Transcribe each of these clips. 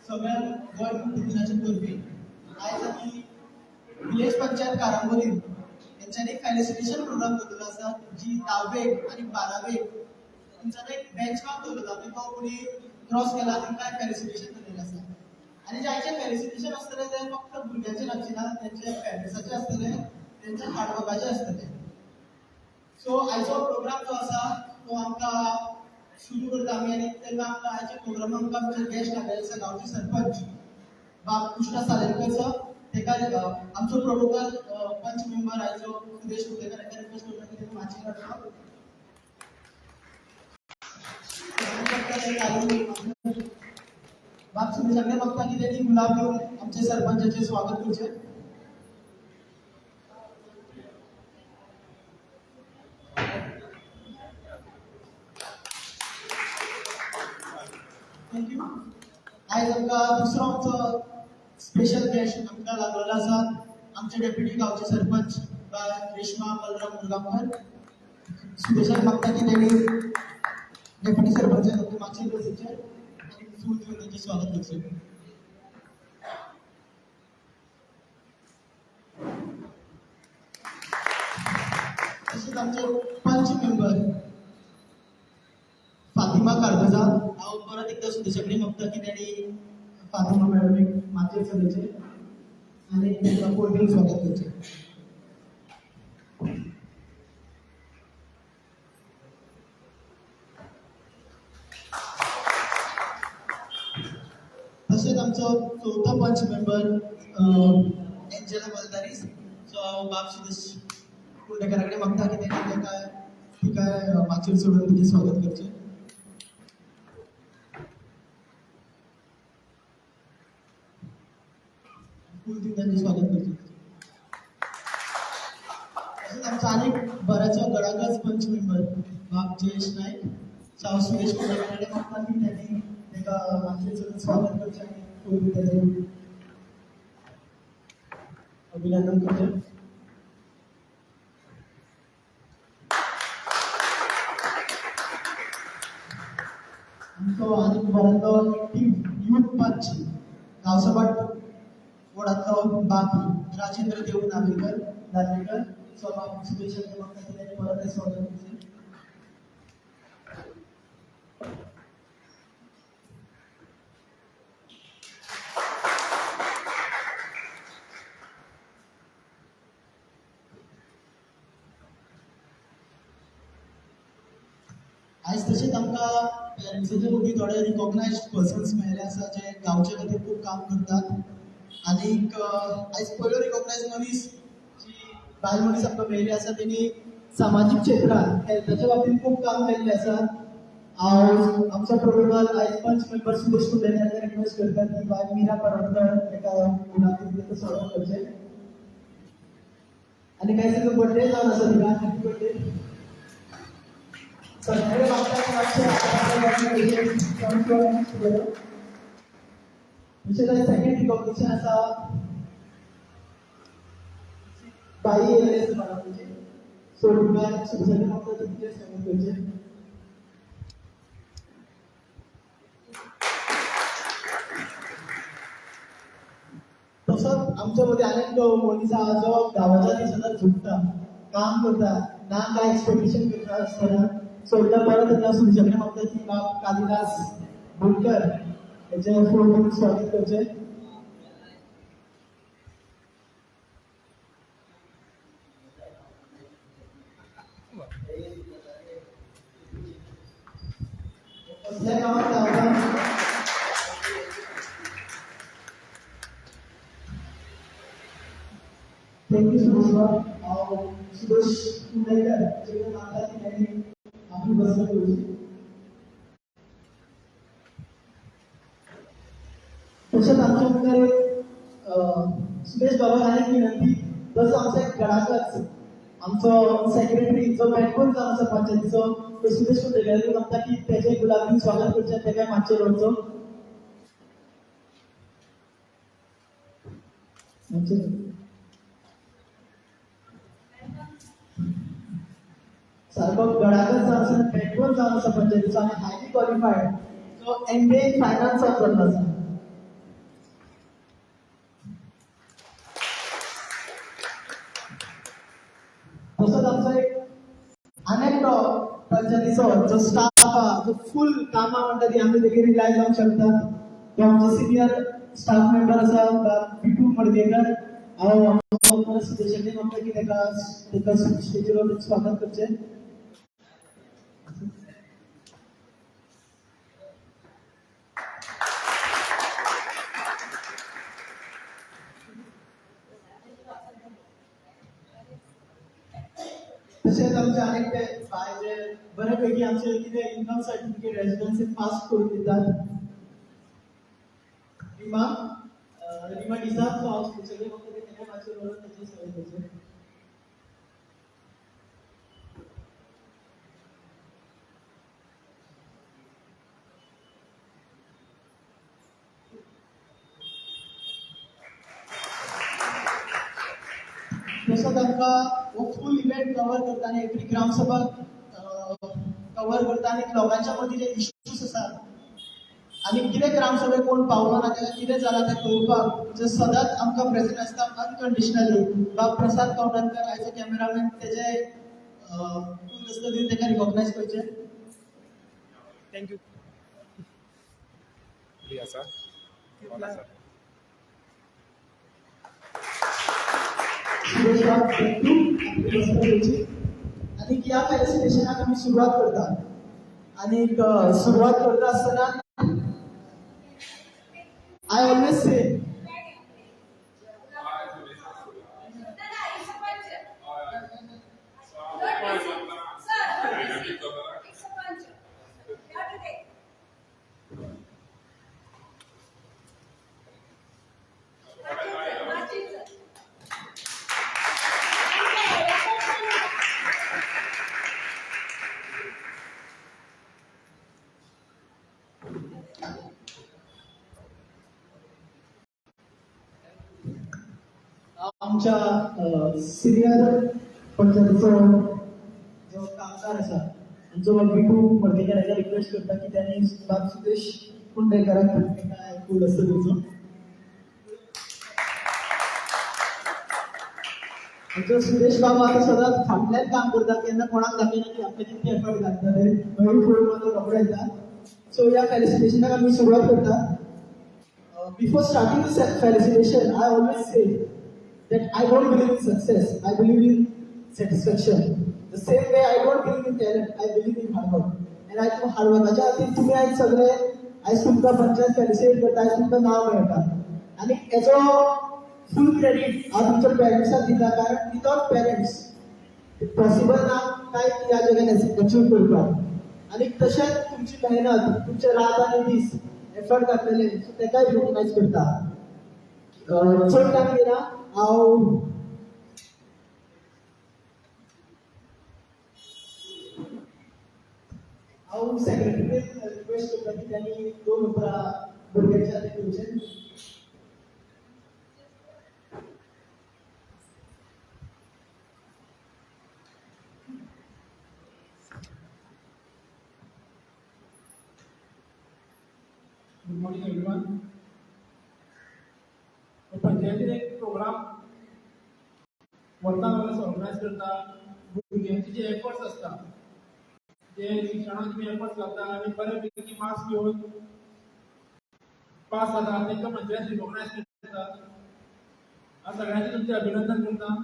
सगळ्या गोंय मुक्त दिनाचे परबी आयज आमी विलेज पंचायत कारांबोली यांच्यानी फेलिसिटेशन प्रोग्राम दवरलेलो आसा जी 10वेक आणि 12वेक तुमच्याकडे एक बेंचमार्क दवरलेलो आमी तो कोणी क्रॉस केला तांकां फेलिसिटेशन दिलेलें आसा आणि जायचे फेलिसिटेशन आसतले ते फक्त भुरग्यांचे लागचे ना त्यांचे पेरेंट्साचे आसतले त्यांच्या हार्डवर्काचे आसतले सो आयचो प्रोग्राम जो आसा तो आमकां सुरू करता आमी आनी तेन्ना आमकां आयच्या प्रोग्रामाक आमकां आमचे गेस्ट हाडलेले आसा गांवचे सरपंच बाब कृष्णा सालेकर सर तेका आमचो प्रोटोकॉल पंच मेंबर आयचो सुरेश कुटेकर हाका रिक्वेस्ट करता की तेका माचयेर हाडचो बाब तुम्ही सगळे बघता की त्यांनी गुलाब घेऊन आमचे सरपंचाचे स्वागत करचे थँक्यू आयज आमकां दुसरो आमचो स्पेशल गेस्ट आमकां लागलेलो आसा आमचे डेप्युटी गांवचे सरपंच रेश्मा बलराम मुरगांवकर सुदेशाक मागता की त्यांनी डेप्युटी सरपंच मागचे बसचे आणि फूल घेऊन त्यांचे स्वागत करचे तसेच आमचे पंच मेंबर फातिमा कारगजा हांव परत एकदा सुदेशाकडे मागता की त्यांनी फातिमा मॅडम माचेर चलयचे आणि त्यांना कोर्टीन स्वागत करचे तसेच आमचो चौथा पंच मेंबर एंजेला बलदारीस सो हांव बाब सुदेश कुंडेकराकडे मागता की त्यांनी तिका माचेर सोडून तिचे स्वागत करचे त्यांचे स्वागत करचे तसेच आमचा अनेक बऱ्याचशा गडागच पंच मेंबर बाब जयेश नाईक साव सुरेश कुंडेकराकडे मागता की त्यांनी तेका माचेर सोडून स्वागत करचे आणि त्याचे अभिनंदन करचे आमचो आनीक बऱ्याचो एक्टीव यूथ पंच गांवसभा वडांतलो बाब राजेंद्र देव नार्वेकर सो बाब सुदेशाक मागता की त्यांनी परत स्वागत करचे आयज तशेंच आमकां पेरंट्साचे वरवीं थोडे रिकॉग्नायज्ड पर्सन्स मेळिल्ले आसा जे गांवचे खातीर खूब काम करतात आनीक आयज पयलो रिकॉग्नायज मनीस जी बायल मनीस आमकां मेळिल्ली आसा तेणी सामाजीक क्षेत्रांत हेल्थाच्या बाबतींत खूब काम केल्लें आसा हांव आमचो प्रोटोकॉल आयज पंच मेंबर सुदेश कुंडेकर रिक्वेस्ट करता की बाय मिरा परवडकर ताका गुलाबी स्वागत करचें आनी काय ताचो बर्थडे जावन आसा तिका हॅपी बर्थडे सगळे सेकंड रिकॉग्निशन आसा बाई एलएस मॅडमची सो तुमकां सुशेगाद मागता तुमचे स्वागत करचें तसोच आमच्या मदीं आनीक मनीस आहा जो गांवाच्या दिसांनी झुकता काम करता ना काय एक्सपेक्टेशन करता आसतना सो एकदा परत एकदा सुशेगाद मागता की बाब कालिदास बोरकर हेचे फूल स्वागत करचें असल्या गांवांत थँक्यू सुरेश बाब हांव सुरेश कुंडेकर जेका मागता की त्यांनी आपली बसका करची तशेंच आमच्या मुखार सुरेश बाबाक आनीक विनंती जसो आमचो एक गडाकच आमचो सेक्रेटरी जो बॅकबोन जावन आसा पंचायतीचो तो सुरेश कुंडेकर मागता की तेजे गुलाबी स्वागत करचें तेका मातशें रोवचो सारको गडाकच जावन आसा बॅकबोन जावन आसा पंचायतीचो आनी highly qualified so MBA in finance जाल्लो आसा तसंच आमचा एक अनेक पंचायतीचो जो स्टाफ आहा जो फुल कामां म्हणटा ती आमी तेगे रिलाय जावंक शकता. तो आमचो सिनियर स्टाफ मेंबर आसा विटू मडगेकर. हांव स्पेशली म्हाका की तेका स्टेजीर स्वागत करचें. तशेंच आमचे अनेक ते बाय जे बऱ्यापैकी आमचे कितें इन्कम सर्टिफिकेट रेजिडेन्सी पास करून दितात. रिमा रिमा डिसाब सो हांव स्पेशली म्हाका तेगे मातशें बरोवन तेची सवय करचें. तसोच आमकां हो फूल इव्हेंट कवर करता आनी एवरी ग्रामसभा कवर करता आनी लोकांच्या मदीं जे इश्यूज आसात आनी कितें ग्रामसभेक कोण पावलो ना तेका कितें जालां तें कळोवपाक जे सदांच आमकां प्रेजेंट आसता अनकंडिशनली. बाब प्रसाद कवटाणकर आयचो कॅमेरामॅन तेजे फूल दिवन तेका रिकॉग्नायज करचें. थँक्यू. आणि या फेलिसिटेशनाक आमी सुरवात करता. आणि सुरवात करता आसतना आय ऑलवेज से आमच्या सिनियर पंचायतीचो जो कामगार आसा जो विटू मडकेकर हेका रिक्वेस्ट करता की त्यांनी बाब सुदेश कुंडेकराक एका फूल असतो दिवचो. आमचो सुदेश बाबा आता सदांच फाटल्यान काम करता केन्ना कोणाक दाखयना की आपले कितले एफर्ट घालता ते नवीन फूल मात्र रोखडो येता. सो ह्या फेलिसिटेशनाक आमी सुरवात करता. Before starting the felicitation, I always say that I don't believe in success, I believe in satisfaction. The same way I don't believe in talent, I believe in hard work. And I think hard work. अच्छा आधी तुम्ही आज सगळे आज तुमका panchayat felicitate करता, आज तुमका नाव मेळटा. आणि याचो फुल क्रेडिट हांव तुमच्या पेरेंट्साक दिता कारण विदाउट पेरेंट्स पॉसिबल ना काय ह्या जगात अचीव करपाक. आणि तशेंच तुमची मेहनत, तुमचे रात आनी दीस एफर्ट घातलेले सो तेकाय रिकॉग्नायज करता. चड टायम घेना हांव सेक्रेटरीक रिक्वेस्ट करता की त्यांनी 2 उपरा भुरग्यांच्या हातीन दिवचे. Good morning everyone. पंचायतीन एक प्रोग्राम वर्तां वेळेस ऑर्गनायज करता. भुरग्यांचे जे एफर्ट्स आसता जे शिक्षणाचे तुमी एफर्ट्स घालता आनी बऱ्यापैकी मार्क्स घेवन पास जाता तांकां पंचायत रिकॉग्नायज करता. हांव सगळ्यांचे तुमचे अभिनंदन करता.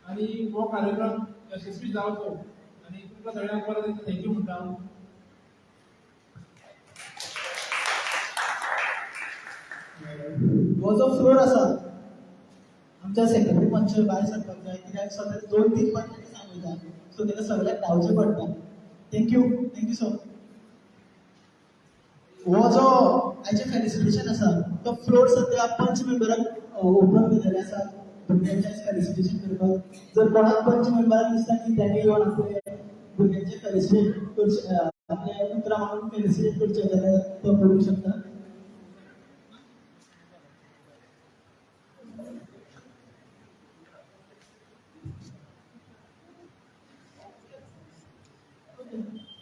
आनी हो कार्यक्रम यशस्वी जावचो आनी तुमकां सगळ्यांक परत एकदा थँक्यू म्हणटा. हो जो फ्लोर आसा आमच्या सेक्रेटरी पंच भायर सरपाक जाय कित्याक सगळे 2-3 पंचायती सांगयता सो तेका सगळ्याक धांवचें पडटा. Thank you so much. हो जो आयचे फेलिसिटेशन आसा तो फ्लोर सद्या पंच मेंबराक ओपन केलेले आसा भुरग्यांचे फेलिसिटेशन करपाक. जर कोणाक पंच मेंबराक दिसता की त्यांनी येवन आपले भुरग्यांचे फेलिसिटेट करचे आपले उतरां मागून फेलिसिटेट करचे जाल्यार तो करूंक शकता.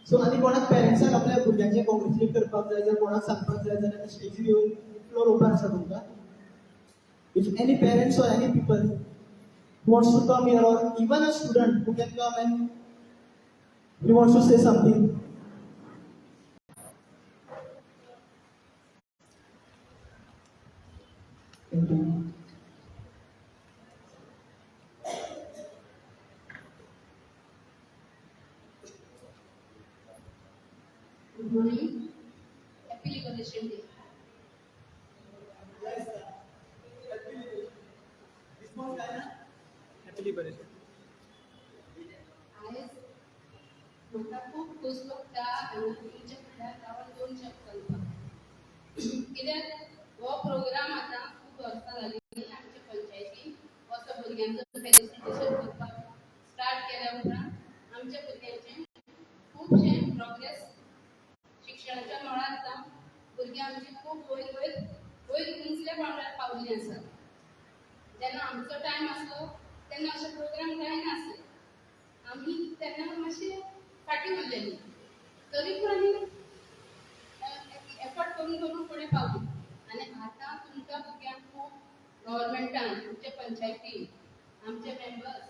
सो आनी कोणाक पेरेंट्साक आपल्या भुरग्यांचे कॉंग्रेच्युलेट करपाक जाय जर कोणाक सांगपाक जाय जाल्यार स्टेजीर येवन फ्लोर ओपन आसा तुमकां. If any parents or any people who wants to come here, or even a student who can come and he wants to say something. Thank you. Good morning. Happy Liberation Day. Yes, sir. Response काय ना? Happy Liberation. आज म्हाका खूब खोस भोगता आनी तुमच्या फुड्यान रावन 2 शब्द घालपाक. कित्याक हो प्रोग्राम आतां खूब वर्सां जालीं आमचे पंचायतीन असो भुरग्यांचो फेसिलिटेशन करपाक स्टार्ट केल्या उपरांत आमच्या भुरग्यांचें खुबशे प्रोग्रेस शिक्षणाच्या मळार जावं भुरगीं आमची खूब वयर वयर वयर उंचल्या पांवड्यार पावल्लीं आसात. जेन्ना आमचो टायम आसलो तेन्ना अशे प्रोग्राम कांय नासले. आमी तेन्ना मातशे फाटीं उरलेलीं. तरी पूण आमी एफर्ट करून करून फुडें पावलीं. आनी आतां तुमकां भुरग्यांक खूब गव्हर्मेंटान आमच्या पंचायतीन आमचे मेंबर्स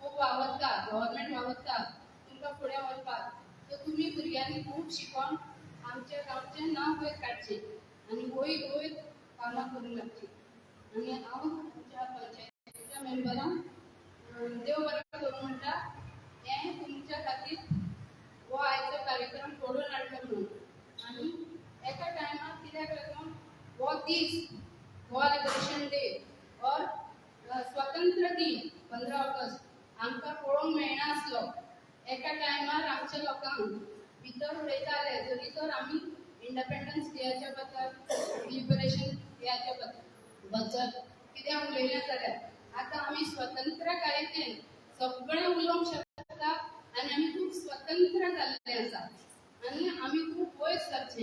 खूब वावरता, गव्हर्मेंट वावरता तुमकां फुडें व्हरपाक. सो तुमी भुरग्यांनी खूब शिकोन आमच्या गांवचें नांव वयर काडचें आनी वयर वयर कामां करूंक लागचीं. आनी हांव आमच्या पंचायतीच्या मेंबरांक देव बरें करूं म्हणटा. हें तुमच्या खातीर हो आयचो कार्यक्रम घडोवन हाडलो म्हणून. आनी एका टायमार कित्याक लागून हो दीस गोवा लिबरेशन डे और स्वतंत्र दिन 15 ऑगस्ट आमकां पळोवंक मेळनासलो. एका टायमार आमच्या लोकांक भितर उडयताले जरी तर आमी इंडिपेंडन्स डेच्या बद्दल लिबरेशन डेच्या बद्दल कितें उलयलें जाल्यार आतां आमी स्वतंत्र कायदेन सगळें उलोवंक शकता आनी आमी खूब स्वतंत्र जाल्ले आसा आनी आमी खूब वयर सरचें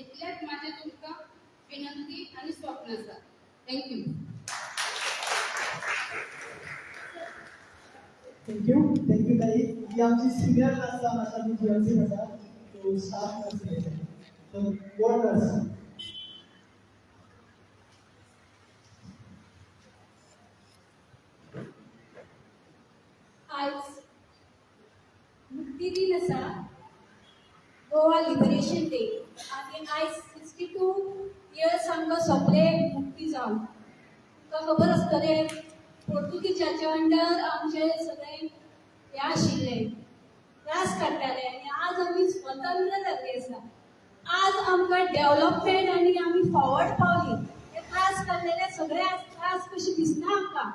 इतलेंच म्हाजें तुमकां विनंती आनी स्वप्न आसा. थँक्यू. थँक्यू ताई. ही आमची सिनियर नर्स आसा, मास्टर जीएमसी आसा, तो स्टाफ नर्स आहे. तो गोल्ड नर्स. आज मुक्ती दिन आसा, गोवा लिबरेशन डे. आनी आयज 62 इयर्स आमकां सोंपले मुक्ती जावन. तुमकां खबर आसतलें पोर्तुगीजाच्या अंडर आमचे सगळे हे आशिल्ले, त्रास काडटाले आनी आज आमी स्वतंत्र जाल्ली आसा. आज आमकां डेव्हलपमेंट आनी आमी फॉवर्ड पावली. हे त्रास काडलेले सगळे आज त्रास कशे दिसना आमकां.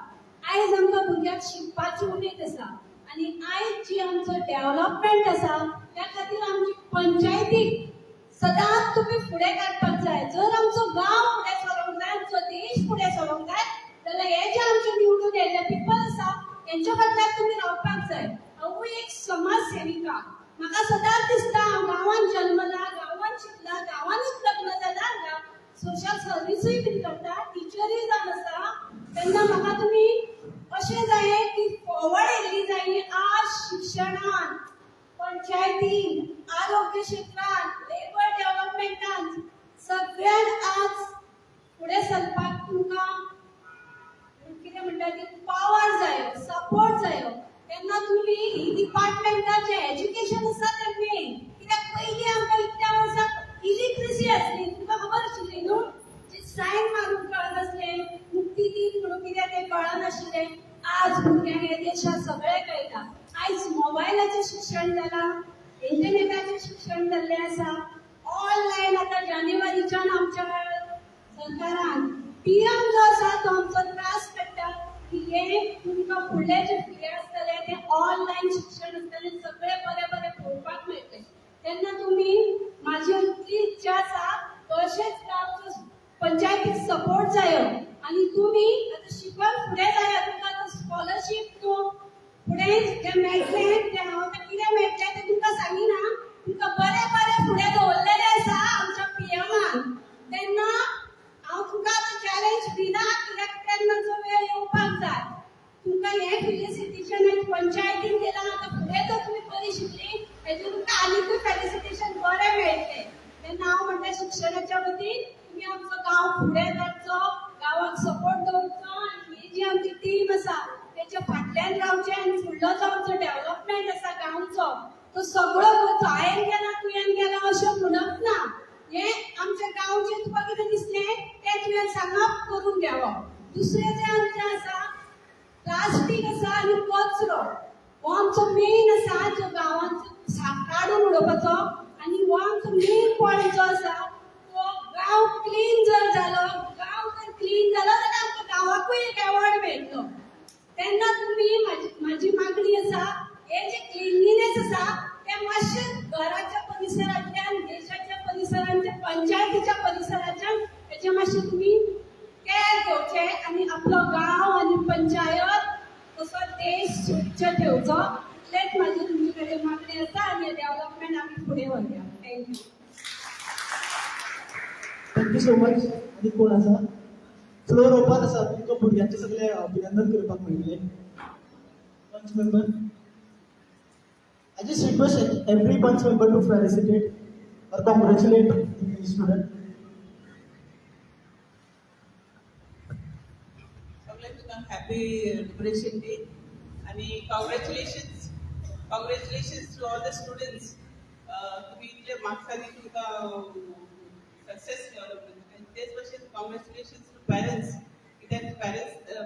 आयज आमकां भुरग्यांक शिकपाची उमेद आसा आनी आयज जी आमचो डेव्हलपमेंट आसा त्या खातीर आमची पंचायतीक सदांच तुमी फुडें काडपाक जाय. जर आमचो गांव फुडें सरोंक जाय, आमचो देश फुडें सरोंक जाय जाल्यार हे जे आमचे निवडून येयल्ले पीपल आसा तेंच्या फाटल्यान तुमी रावपाक जाय. हांव एक समाज सेविका. म्हाका सदांच दिसता हांव गांवांत जल्मला, गांवांत शिकला, गांवांतूच लग्न जालां, सोशल सर्विसूय बीन करता, टिचरूय जावन आसा. तेन्ना म्हाका तुमी अशें जाय की फॉवर्ड येयल्ली जाय आज शिक्षणान, पंचायतीन, आरोग्य क्षेत्रान, लेबर डेव्हलपमेंटान सगळ्यान आज फुडें सरपाक तुमकां कितें म्हणटा ती पावर जायो, सपोर्ट जायो. तेन्ना तुमी ही डिपार्टमेंटान जे एज्युकेशन आसा तें मेन. कित्याक पयलीं आमकां इतल्या वर्सां इलिट्रसी आसली, तुमकां खबर आशिल्ली न्हू. सायन मारूंक कळनासलें, मुक्ती दीन म्हणून कितें तें कळनाशिल्लें. आज भुरग्यांक हे देशांत सगळें कळटा. आयज मोबायलाचें शिक्षण जालां, इंटरनेटाचें शिक्षण जाल्लें आसा. ऑनलायन आतां जानेवारीच्यान आमच्या सरकारान पीएम जो आसा तो आमचो त्रास काडटा की हे तुमकां फुडलें जें फुडें आसतलें तें ऑनलायन शिक्षण आसतलें, सगळें बरें बरें पळोवपाक मेळटलें. तेन्ना तुमी म्हाजी इतली इच्छा आसा अशेंच गांवचो पंचायतीक सपोर्ट जायो आनी तुमी आतां शिकून फुडें जाया. तुमकां आतां स्कॉलरशीप न्हू फुडें जें मेळटलें तें हांव आतां कितें मेळटलें तें तुमकां सांगिना. तुमकां बरें बरें फुडें दवरलेलें आसा आमच्या पीएमान. तेन्ना हांव तुमकां आतां चॅलेंज दिना कित्याक तेन्नाचो वेळ येवपाक जाय. तुमकां हें फेलिसिटेशन पंचायतीन दिलां. आतां फुडें जर तुमी बरी शिकली हेजेर तुमकां आनीकूय फेलिसिटेशन बरें मेळटलें. तेन्ना हांव म्हणटा शिक्षणाच्या वतीन तुमी आमचो गांव फुडें धाडचो, गांवाक सपोर्ट दवरचो फुडलो जो आमचो डेव्हलपमेंट आसा गांवचो तो सगळो हांवें केला तुवें केला अशें म्हणप ना. हे आमच्या गांवचें तुका कितें दिसलें तें तुवें सांगप करून घेवप. दुसरें जें आमचें आसा प्लास्टीक आसा आनी कचरो हो आमचो मेन आसा जो गांवांचो काडून उडोवपाचो. आनी हो आमचो मेन पॉयंट जो आसा तो गांव क्लीन जर जालो, गांव जर क्लीन जालो जाल्यार आमच्या गांवाकूय एक अवॉर्ड मेळटलो. तेन्ना तुमी म्हाजी मागणी आसा हे जे क्लिनलीनेस आसा ते मातशें घराच्या परिसरांतल्यान, देशाच्या परिसरांच्या, पंचायतीच्या परिसराच्यान हेचे मातशें तुमी केअर घेवचे आनी आपलो गांव आनी पंचायत कसो देश स्वच्छ ठेवचो. इतलेंच म्हाजी तुमचे कडेन मागणी आसा आनी डेव्हलपमेंट आमी फुडें व्हरया. थँक्यू. Thank you so much. आनी कोण आसा फ्लोर ओपन आसा, तुमकां भुरग्यांचे सगळे अभिनंदन करपाक मेळटले. पंच member, I just request every bunch member to felicitate or congratulate the student. सगळ्यांक तुका हॅपी लिबरेशन डे आणि congratulations to all the students. तुम्ही इतले मार्क्सांनी तुमकां सक्सेस मेळ्ळो. आनी तेच भशेन कॉंग्रॅच्युलेशन्स टू पॅरंट्स. कित्याक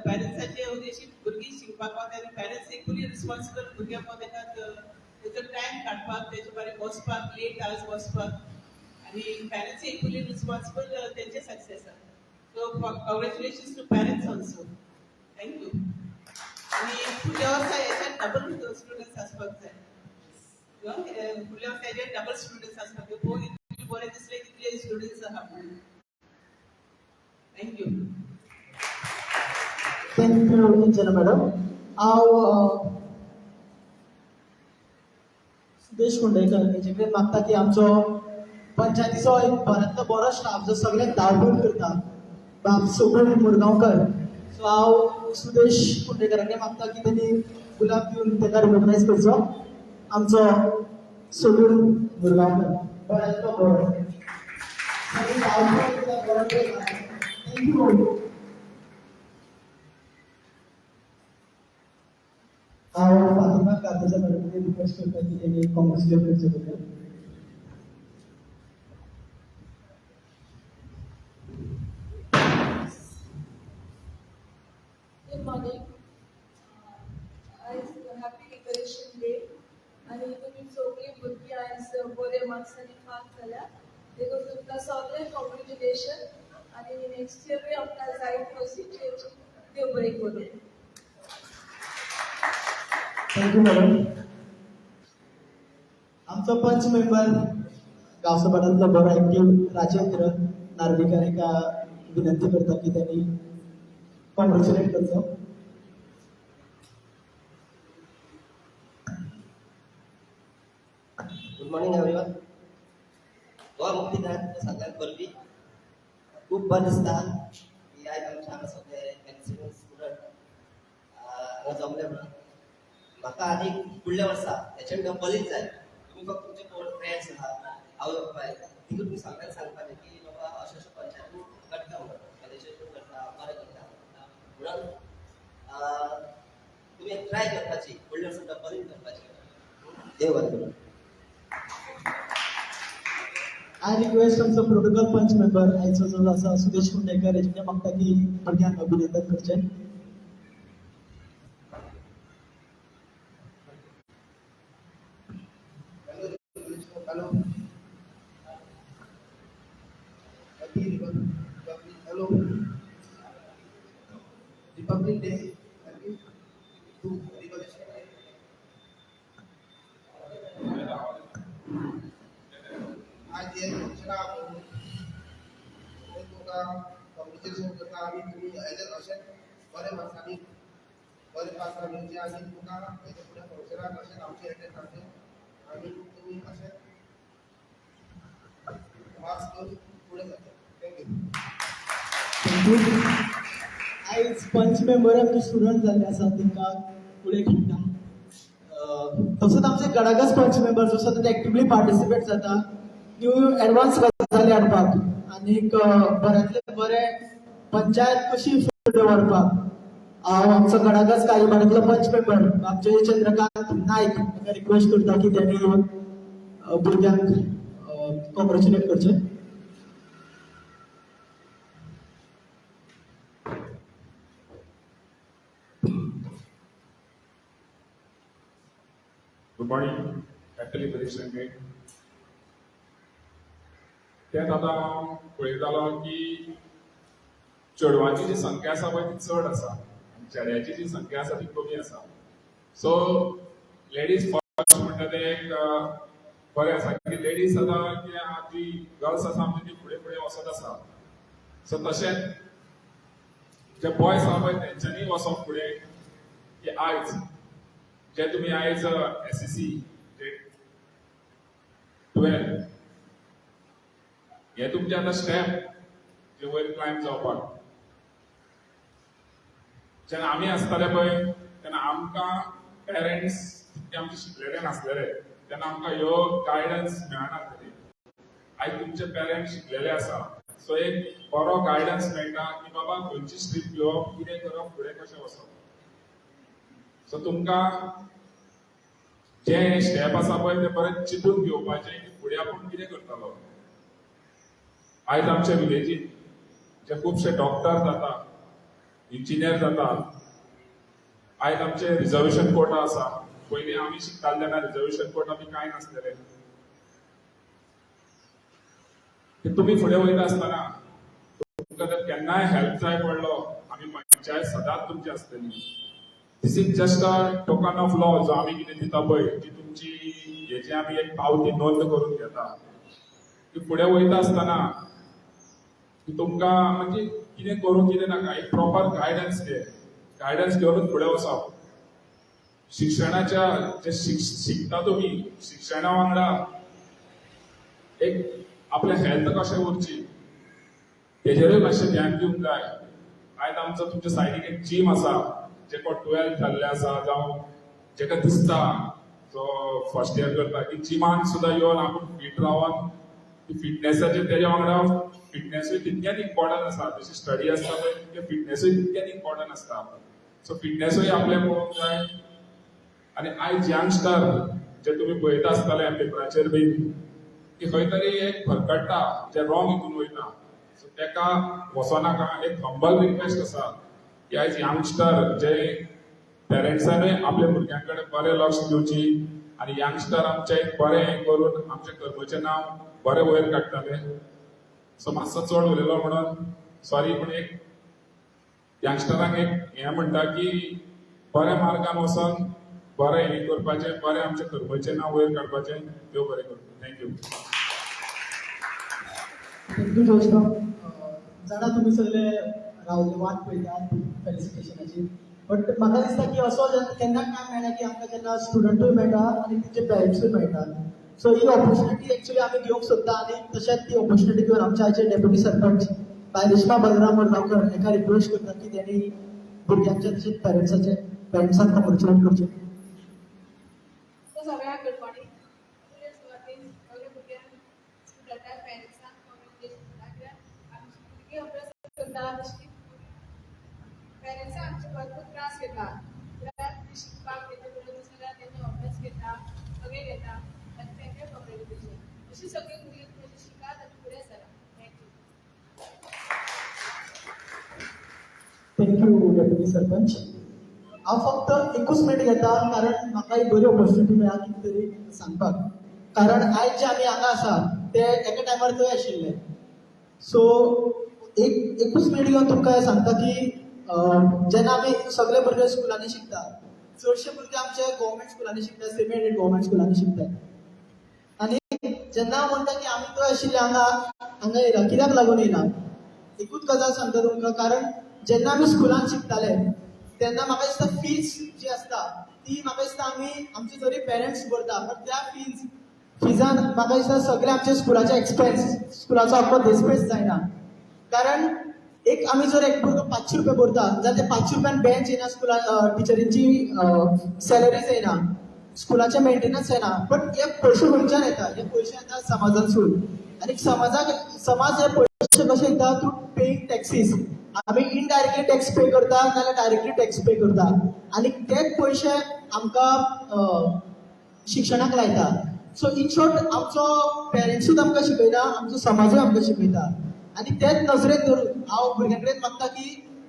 पॅरंट्साचे अशी भुरगीं शिकपाक वता आनी पॅरंट्स इक्वली रिस्पॉन्सिबल भुरग्यांक वतात तेजो टायम काडपाक, तेजे बरें वचपाक, लेट आवर्स वचपाक. आनी पॅरंट्स इक्वली रिस्पॉन्सिबल तेंचे सक्सेसाक. So congratulations to parents also. Thank you. आनी फुडल्या वर्सा हेच्यान डबल स्टुडंट्स आसपाक जाय. फुडल्या वर्सा हेजेर डबल स्टुडंट्स आसपाक जाय. पळोवन इतले बरें दिसलें कितले स्टुडंट्स आहा म्हणून. थँक्यू. थँक्यू जना मॅडम. हांव सुदेश कुंडेकर हेजे कडेन मागता की आमचो पंचायतीचो एक बऱ्यांतलो बरो स्टाफ जो सगळ्यांक धांवपळ करता, बाब सोगून मुरगांवकर. सो हांव सुदेश कुंडेकरा कडेन मागता की तेणी गुलाब दिवन ताका रिकॉग्नायज करचो. आमचो सोगून मुरगांवकर बऱ्यांतलो बरो सगळीं धांवपळ करता, बरो करता. थँक्यू. हांव फातिमा कादेजा मॅडम रिक्वेस्ट करता की तेणी कॉंग्रॅच्युलेट करचे बद्दल. Good morning. आयज हॅपी लिबरेशन डे आनी तुमी सगळीं भुरगीं आयज बरे मार्क्सांनी पास जाल्या देखून तुमकां सगळें कॉंग्रॅच्युलेशन आनी नेक्स्ट इयरूय आमकां जायत प्रोसिजर देव बरें करूं. Thank you madam. आमचो पंच मेंबर गांवसभाटांतलो बरो एक्टीव राजेंद्र नार्वेकर एका विनंती करता की त्यांनी कॉंग्रॅच्युलेट करचो. Good morning everyone. गोवा मुक्ती दिनाक सगळ्यांक परबी खूब बरें दिसता की आयज आमचे हांगा सगळे एक्सिलंट स्टुडंट हांगा जमले म्हणून. म्हाका आनी फुडल्या वर्सा हेच्या कॉलेज जाय. तुमी फक्त तुमचे कोण फ्रेंड्स आहा आवय बापाय तितून तुमी सगळ्यांक सांगपाचें की बाबा अशें अशें पंचायतीन करता म्हणून कॉलेजेसून करता बरें करता म्हणून तुमी ट्राय करपाची फुडल्या वर्सा डबलींग करपाची. देव बरें करूं. आय रिक्वेस्ट आमचो प्रोटोकॉल पंच मेंबर आयचो जो आसा सुदेश कुंडेकर हेजे कडेन मागता की भुरग्यांक अभिनंदन करचें. Hello. Hello. Republic Day. Happy to Revolution Day. आज ये घोषणा आपण तुका कॉम्पिटिशन करता आनी तुमी हेजे अशें बरे मार्क्सांनी बरे पास जावचे आनी तुका हेजे फुडें फंक्शनाक अशें आमचे एटेंड करचे आनी तुमी अशें मार्क्स करून फुडें जाता. थँक्यू. आयज पंच मेंबर आमचे स्टुडंट जाल्ले आसा तांकां फुडें खेळटा. तसोच आमचे गडागस पंच मेंबर जो आसा ते एक्टिवली पार्टिसिपेट जाता न्यू एडवान्स गजाली हाडपाक आनीक बऱ्यांतले बरें पंचायत कशी फुडें व्हरपाक हांव आमचो गणागस कार्यभारांतलो पंच मेंबर आमचे चंद्रकांत नायक हाका रिक्वेस्ट करता की त्यांनी भुरग्यांक कॉंग्रॅच्युलेट करचे. Good morning, Happy Liberation Day. त्यात आतां पळयतालो की चेडवांची जी संख्या आसा पळय ती चड आसा आनी चेड्याची जी संख्या आसा ती कमी आसा. सो लेडीज फर्स्ट म्हणटा ते एक बरें आसा की लेडीज आतां कितें जी गर्ल्स आसा आमची ती फुडें फुडें वचत आसा. सो तशेंच जे बॉयज आसा पळय तेंच्यांनी वचप फुडें की आयज जे तुम्ही आयज SSC 12 हे तुमचे आता स्टेप जे वयर क्लाइंब जावपाक जेन्ना आमी आसताले पळय तेन्ना आमकां पेरेंट्स तितके आमचे शिकलेले नासलेले तेन्ना आमकां ह्यो गायडन्स मेळनासलेली. आयज तुमचे पेरेंट्स शिकलेले आसा सो एक बरो गायडन्स मेळटा की बाबा खंयची स्ट्रीम घेवप कितें करप फुडें कशें वचप. सो तुमकां जे स्टेप आसा पळय ते बरें चिंतून घेवपाचे की फुडें आपूण कितें करतलो. आयज आमच्या विलेजीन जे खुबशे डॉक्टर जाता इंजिनियर जाता आयज आमचे रिजर्वेशन कोटा आसा. पयलीं आमी शिकताले तेन्ना रिजर्वेशन कोटा बी कांय नासलेले. तुमी फुडें वयता आसतना तुमकां जर केन्नाय हेल्प जाय पडलो आमी पंचायत सदांच तुमची आसतली. This is just a token of love जो आमी कितें दिता पळय जी तुमची हेची आमी एक पावती नोंद करून घेता की फुडें वयता आसतना की तुमकां म्हणजे कितें करूं कितें नाका एक प्रॉपर गायडन्स घे. गायडन्स घेवनूच फुडें वचप. शिक्षणाच्या जे शिकता तुमी शिक्षणा वांगडा एक आपलें हेल्थ कशें उरची तेजेरूय मातशें ध्यान दिवंक जाय. आयज आमचो तुमच्या सायडीक एक जीम आसा जेको 12th जाल्ले आसा जावं जेका दिसता जो फर्स्ट इयर करता की जिमान सुद्दां येवन आपूण फीट रावन ती फिटनेसाचे तेज्या वांगडा फिटनेसूय तितकेच इम्पॉर्टंट आसा जशी स्टडी आसता पळय तितके फिटनेसूय तितकेच इम्पॉर्टंट आसता. सो फिटनेसूय आपलें पळोवंक जाय. आनी आयज यंगस्टर जे तुमी पळयता आसतले पेपराचेर बीन की खंय तरी एक भरकट्टा जे रॉंग हितून वयता. सो तेका वचनाका. एक हंबल रिक्वेस्ट आसा की आयज यंगस्टर जे पेरेंट्सांनी आपल्या भुरग्यां कडेन बरें लक्ष दिवची आनी यंगस्टर आमचे एक बरें करून आमचे कर्मचें नांव बरें वयर काडटले. सो मातसो चड उलयलो म्हणून सॉरी पूण एक यंगस्टरांक एक हें म्हणटा की बऱ्या मार्गान वचून बरें हें करपाचें बरें आमचे कर्मचें नांव वयर काडपाचें. देव बरें करता. थँक्यू. थँक्यू जोशराम. जाणा तुमी सगळे रावले वाट पळयतात फेलिसिटेशनाची बट म्हाका दिसता की असो केन्ना टायम मेळना की आमकां जेन्ना स्टुडंटूय मेळटा आनी तेंचे पेरेंट्सूय मेळटा. सो ही ऑपॉर्च्युनिटी एक्चुअली आमी घेवंक सोदता आनी तशेंच ती ऑपॉर्च्युनिटी घेवन आमचे आयचे डेप्युटी सरपंच बाय रेश्मा बलराम मडगांवकर हेका रिक्वेस्ट करता की तेणी भुरग्यांच्या तशेंच पेरेंट्सांक कॉंग्रॅच्युलेट करचें. सगळ्यांक गुड मॉर्निंग. सुवातेर सगळे भुरग्यांक स्टुडंटांक पेरंट्सांक कॉंग्रॅच्युलेशन कित्याक आमची भुरगीं अभ्यास करता तशी पेरंट्सांक आमचे भरपूर त्रास घेता कित्याक ती शिकपाक घेता म्हणून सगळ्यांक तेंचो अभ्यास घेता सगळे घेता आनी तेंकां कॉंग्रॅच्युलेशन. अशी सगळी भुरगीं तुमी शिकात आनी फुडें सरा. Thank you deputy sarpanch. हांव फक्त एकूच मिनीट घेता कारण म्हाका एक बरी ऑपॉर्च्युनिटी मेळ्ळा कितें तरी सांगपाक. कारण आयज जे आमी हांगा आसा ते एका टायमार थंय आशिल्ले. सो एकूच मिनीट घेवन तुमकां हें सांगता की जेन्ना आमी सगळे भुरगे स्कुलांनी शिकता चडशे भुरगे आमचे गव्हर्मेंट स्कुलांनी शिकतात सेमी एडेड गव्हर्मेंट स्कुलांनी शिकतात. आनी जेन्ना हांव म्हणटा की आमी थंय आशिल्ले हांगा येयला कित्याक लागून येयला एकूच गजाल सांगता तुमकां. कारण जेन्ना आमी स्कुलान शिकताले तेन्ना म्हाका दिसता फीज जी आसता ती म्हाका दिसता आमी आमचे जरी पेरेंट्स भरता बट त्या फिजान म्हाका दिसता सगळे आमचे स्कुलाचे एक्सपेन्स स्कुलाचो आख्खो देस्पेस जायना. कारण एक आमी जर एक भुरगो 500 रुपया भरता जाल्यार ते 500 रुपयान बेंच येना स्कुलान टिचरींची सॅलरीज येना स्कुलाचे मेंटेनन्स येना. बट हे पयशे खंयच्यान येता हे पयशे येता समाजांतसून. आनी समाज हे पयशे कशे येता थ्रू पेईंग टॅक्सीस. आमी इनडायरेक्टली टॅक्स पे करता नाल्यार डायरेक्टली टॅक्स पे करता आनी तेच पयशे आमकां शिक्षणाक लायता. सो इन शॉर्ट आमचो पेरेंट्सूच आमकां शिकयता, आमचो समाजूय आमकां शिकयता. आनी तेच नजरेन धरून हांव भुरग्यां कडेन मागता की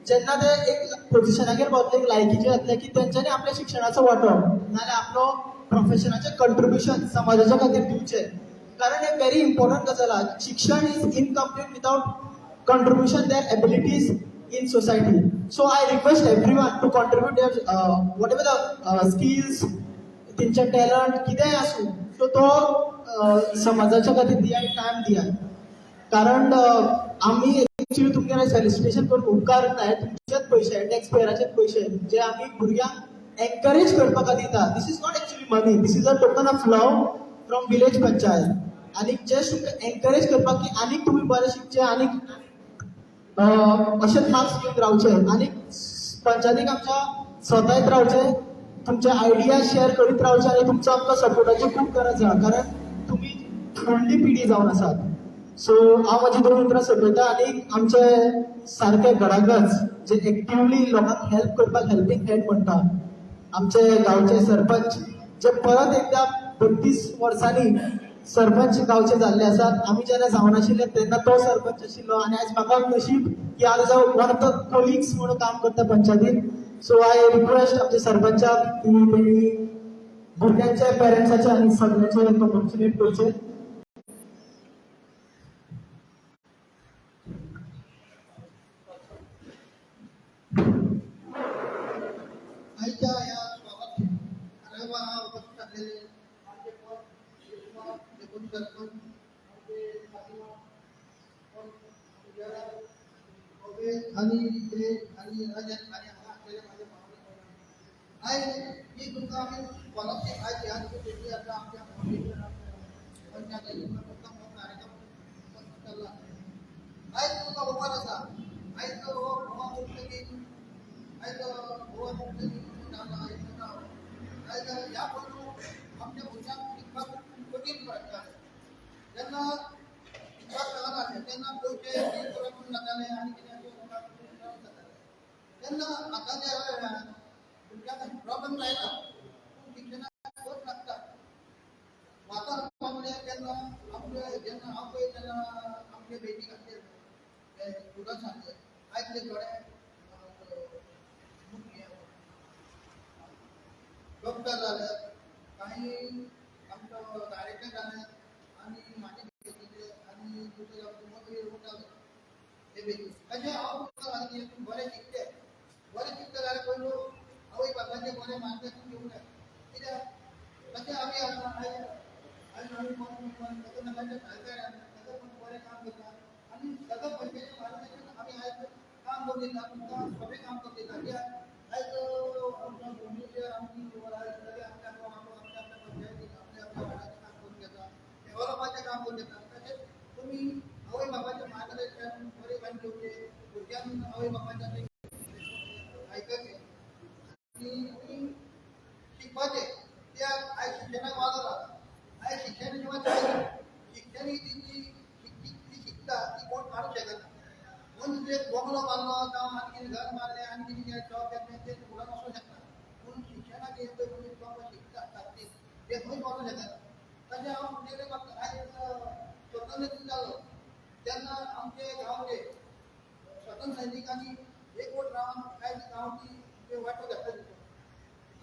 जेन्ना ते एक पोजिशनाचेर पावतले, एक लायकीचे जातले की तेंच्यांनी आपल्या शिक्षणाचो वांटो नाल्यार आपलो प्रोफेशनाचें कंट्रिब्युशन समाजाच्या खातीर दिवचें. कारण एक व्हेरी इम्पॉर्टंट गजाल आहा, शिक्षण is incomplete without contribution their abilities in society. So I request everyone to contribute their whatever the skills, तेंचे टॅलंट कितेंय आसूं सो तो समाजाच्या खातीर दिया, टायम दिया. कारण आमी एक्चुअली तुमगेर फेलिसिटेशन करून उपकार नाय, तुमचेच पयशे टॅक्स पेयराचेच पयशे जे आमी भुरग्यांक एनकरेज करपाक दिता. This is not actually money, this is a token of love from village panchayat. आनी जस्ट तुमकां एनकरेज करपाक की आनीक तुमी बरें शिकचे, आनीक अशेंच मार्क्स घेवन रावचे आनी पंचायतीक आमच्या स्वता येत रावचे, तुमचे आयडिया शेअर करीत रावचे आनी तुमचो आमकां सपोर्टाची खूब गरज आहा. कारण तुमी फुडली पिढी जावन आसात. सो हांव म्हाजी दोन उतरां सोंपयता आनी आमचे सारके घरागच जे एक्टिवली लोकांक हेल्प करपाक हेल्पिंग हँड म्हणटा आमचे गांवचे सरपंच जे परत एकदा 32 वर्सांनी सरपंच गांवचे जाल्ले आसात. आमी जेन्ना जावनाशिल्ले तेन्ना तो सरपंच आशिल्लो आनी आयज म्हाका नशीब की आज वन ऑफ द कोलिग्स म्हणून काम करता पंचायतीन. सो आय रिक्वेस्ट आमच्या सरपंचाक की तेणी भुरग्यांच्या पेरंट्साचे आनी सगळ्यांचे कॉम्पॉर्च्युनेट करचे. आयच्या ह्या स्वागत कार्यक्रमाला उपस्थित असलेले आमचे एकूण सरपंच आणि इकडे आणि राजन आणि असलेले माझे पाहुणे आहे ही तुमचा आम्ही स्कॉलरशिप आहे या दिवशी आता आमच्या पंचायत कार्यक्रम चालला आहे. तुमचा उभार असा आहे तो यापासून आमच्या भुरग्यांक शिकपाक कठीण पडटा. जेन्ना शिकपाक लागना तेन्ना पयशे करून जाताले आनी कितें जाताले तेन्ना आतांच्या भुरग्यांक प्रॉब्लेम जायना पूण शिक्षणाक खूब लागता. म्हाका सांगले तेन्ना आमचे जेन्ना हांव पळय तेन्ना आमचे बेटी खातीर स्टुडंट्स आसले आयजले थोडे डॉक्टर झाले, काही आमचो डायरेक्टर झाले आणि माझे बेटीचे आणि दुसरे आमचे मोठे उरताले हे बेटी अशें हांव बरें शिकते जाल्यार पयलू आवय बापायचे बरें मार्गदर्शन घेवंक जाय. कित्याक तशें आमी आमी एकोणिसाच्या सरकारान सगळें बरें काम करता आनी सगळें पंचायतीचें मार्गदर्शन आमी आयज काम करून दिता, तुमकां सगळें काम करून दिता. कित्याक आयज आमच्या भुमीचेर आमची आमच्या पंचायतीक आपल्या वाड्याचें काम करून घेता, डेव्हलपाचें काम करून घेता. तशेंच तुमी आवय बापायचें मार्गदर्शन बरें काम घेवचें, भुरग्यांक आवय बापायचें आयकचें आनी शिकपाचें. कित्याक आयज शिक्षणाक वाज आसा. आयज शिक्षणा शिवाय शिक्षण ही ती शिकता ती कोण काडूंक शकना. पूण एक बंगलो बांदलो जावं आनी कितें घर बांदलें आनी कितें जॉब घेतलें तें फुडें वचूंक शकना. पूण शिक्षणाक हें पळय तुमी बाबा शिकता सारकें तें खंय वचूंक शकना. तशें हांव म्हणटलें म्हाका आयज स्वतंत्र दीस जालो तेन्ना आमचे गांवचे स्वतंत्र सैनिकांनी एकवट रावन आयज गांवची वांटो घेतला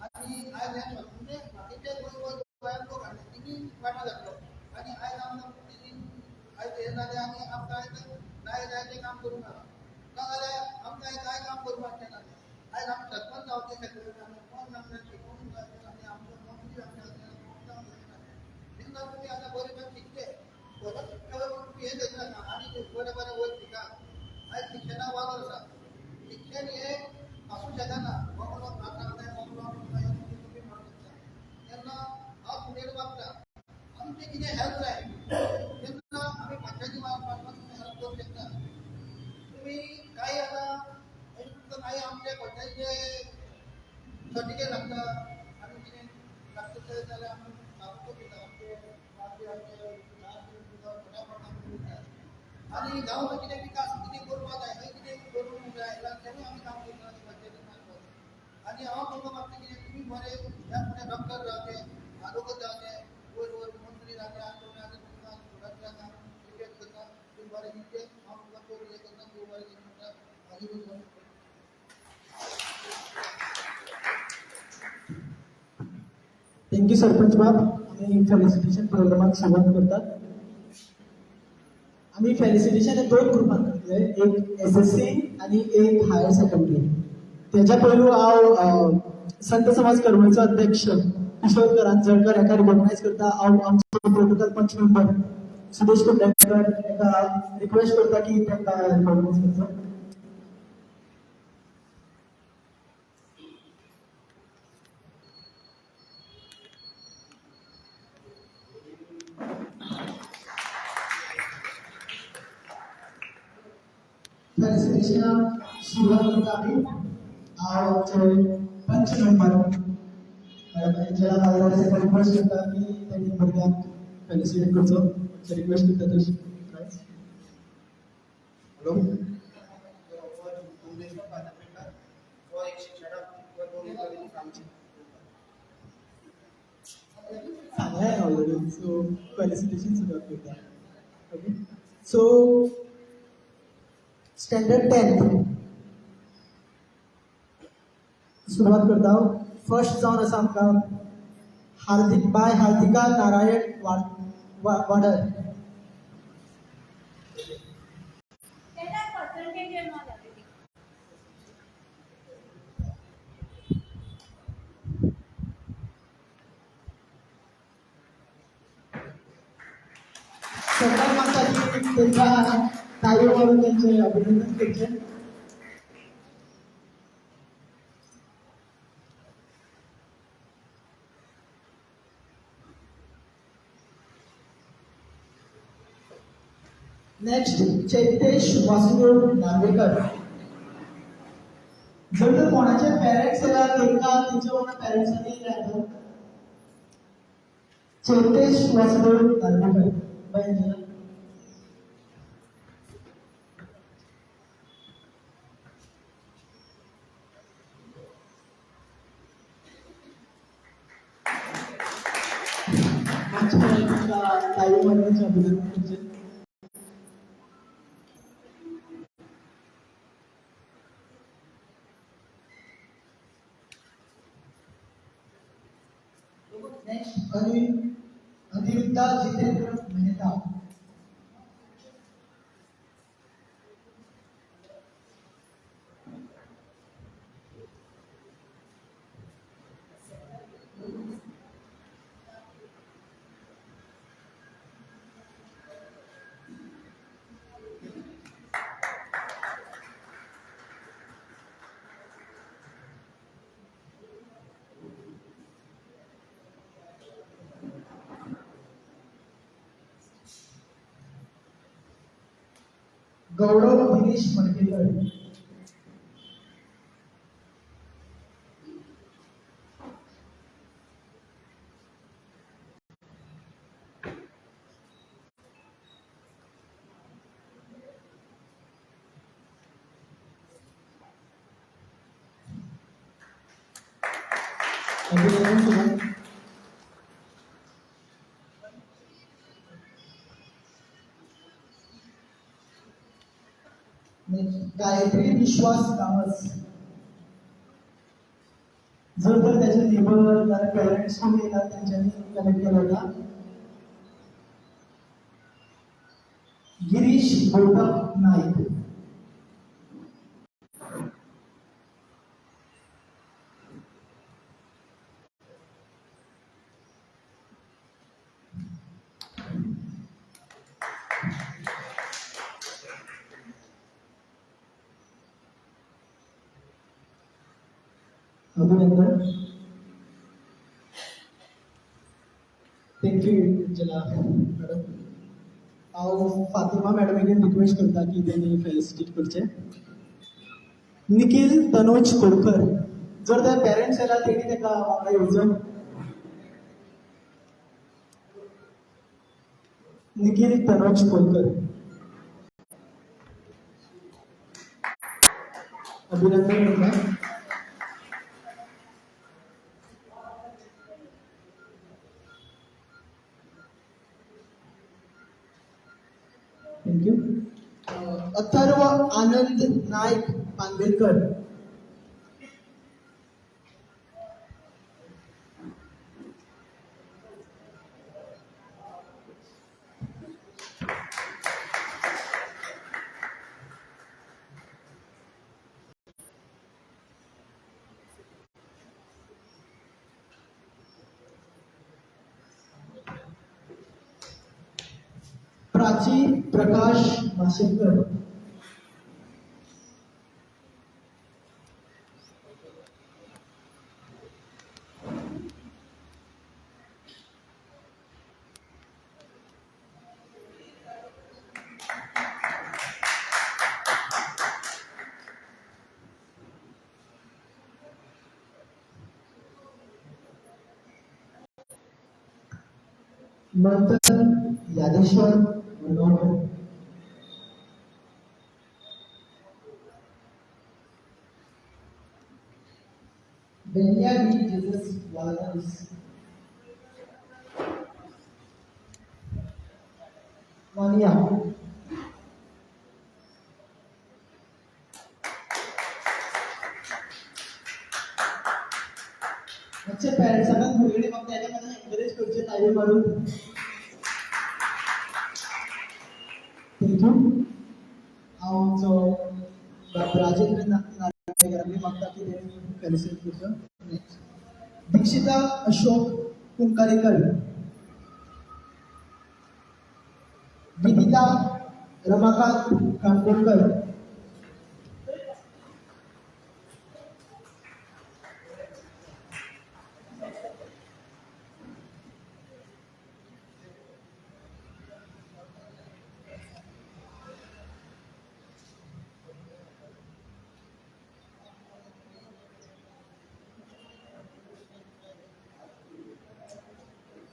आनी आयज हें म्हणजे बाकीचे गोंयांत लोक हाडले तेणी वांटो घेतलो आनी आयज आमकां आयज हें जालें आनी आमकां आयज जाय तें काम करूंक ना नाजाल्यार आमकां आयज कांय काम करूंक वाटचें ना. आयज आमी सरपंच जावचे शकले कोण आमकां शिकोवंक जाय आनी आमचो मंत्री तेन्ना तुमी आतां बरें बरें शिकले परत तुमी हें करनाका आनी बरें बरें वयर शिका. आयज शिक्षणाक वावर आसा. शिक्षण हें आसूं शकना बंगलो जाय बंगलो तुमी म्हणूंक शकता. तेन्ना हांव फुडें मागता आमचें कितें हेल्प जाय तेन्ना आमी पंचायती मार्फत हेल्प करूंक शकता. तुमी कांय आतां तुमकां कांय आमचे पंचायतीचे सर्टिफिकेट लागता आनी कितें लागता तें जाल्यार आमी सांगूंक दिता आनी गांवांत कितें विकास कितें करपा जाय खंय कितें करूंक आयला तेव्हा आम्ही काम करतो आणि हांव तुमकां मागता की तुम्ही बरे ह्या फुडें डॉक्टर जावचे आरोग्य जावचे वयर वयर मंत्री जावचे आनी तुमी आतां तुमकां सुरक्षा काम क्रिकेट करता तुम्ही बरे जितके हांव तुमकां चड हें करता तूं बरें करता म्हाजी गोष्ट थँक्यू सरपंच बाब. आम्ही फेलिसिटेशन प्रोग्रामात सुरुवात करतात. आम्ही फेलिसिटेशन हे 2 ग्रुपान करतले, एक SSC आणि एक हायर सेकंडरी. त्याच्या पयलू हांव संत समाज करमळीचो अध्यक्ष किशोर करांजळकर हेका रिकॉग्नायज करता. हांव आमचो प्रोटोकॉल पंच मेंबर सुदेश कुंडेकर हेका रिक्वेस्ट करता की तांकां रिकॉग्नायज करचो. फेलिसिटेशन सुरुवात करता आम्ही. हांव आमचे पंच मेंबर मॅडम अंजला मालदार रिक्वेस्ट करता की त्यांनी भुरग्यांक फेलिसिटेट करचो. रिक्वेस्ट करता तशी. हॅलो भुवनेश्वर पादपेकर हो एक शिक्षक व दोन कविता आमचे सांगलाय ऑलरेडी. सो फेलिसिटेशन सुरुवात करता. ओके. सो स्टँडर्ड 10th सुरुवात करता. फर्स्ट जावन आसा आमकां हार्दिका नारायण वाडर. तेन्ना पर्संटेज येवंक जालेली. सरकार मागता की त्यांच्या ताळयो मारून त्यांचे अभिनंदन करचे. नेक्स्ट चैतेश वासुदेव नार्वेकर. जर तर कोणाचे पेरेंट्स येयला तांकां तेंच्या वांगडा पेरेंट्सांनी रावतात. चैतेश वासुदेव नार्वेकर बाय अंजना. ताळयो मारून त्यांचे अभिनंदन करचे. नेक्स्ट अनिरुद्धा जितेंद्र मेहता. गौरव गिरीश मडकेकर. अभिनंदन तुम्हाला. गायत्री विश्वास कामस. जर तर त्याचे नेबर पेरेंट्स कोण येतात त्यांच्यानी कनेक्ट केला होता. गिरीश गौतम नाईक. अभिनंदन. Thank you Anjana madam. हांव फातिमा मॅडमीक रिक्वेस्ट करता की त्यांनी फेलिसिटेट करचे. निखिल तनोज कोडकर. जर ते पेरेंट्स येयला तेणी ताका वांगडा येवचो. निखिल तनोज कोडकर. अभिनंदन करता. थँक्यू. अथर्व आनंद नाईक पांदेकर. प्राची प्रकाश माशेलकर. मंथन यादेश्वर वडगावकर. बेन्यामी जेसस वालादास. मानिया. अच्छे पेरेंट्सांना भुरगें म्हाका तेन्ना मला एनकरेज करचे ताळयो मारून. थँक्यू. हांव जो राजेंद्र नार्वेकरांनी मागता की तेणी फेलिसिट करचो. दीक्षिता अशोक कुंकारीकर. विदिता रमाकांत काणकोणकर.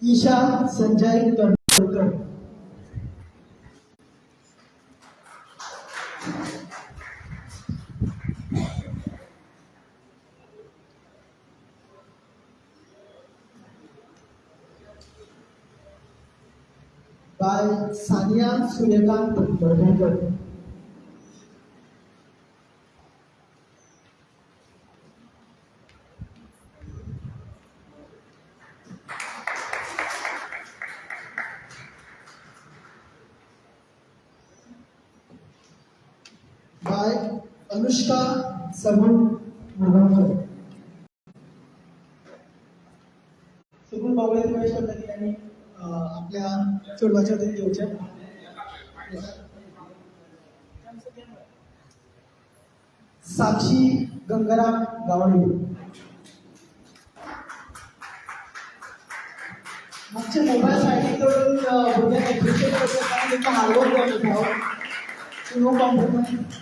ईशा संजय तोंडकर. बाय सानिया सूर्यकांत बडगुंकर. बाय अनुष्का सगुण मुरगांवकर. सगुण बावळे प्रवेश करता की त्यांनी आपल्या चेडवाच्या वतीन घेवचे. साक्षी गंगाराम गावडे. मागचे मोबाईल सायडीक दवरून भुरग्यांक एप्रिशिएट करता कारण तांकां हार्डवर्क करता. No compromise.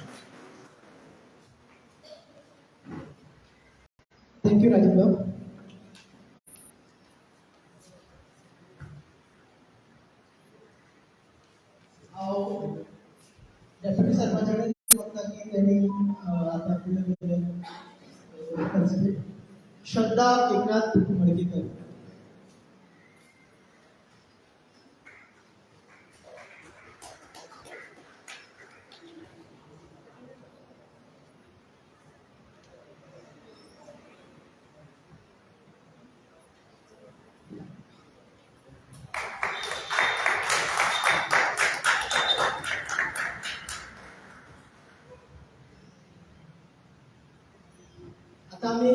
थँक्यू राजेंद्र. हांव डेप्युटी सरपंचा कडेन मागता की तेणी आतां फुडें फेलिसिट. श्रद्धा एकनाथ मडकेकर. आता आम्ही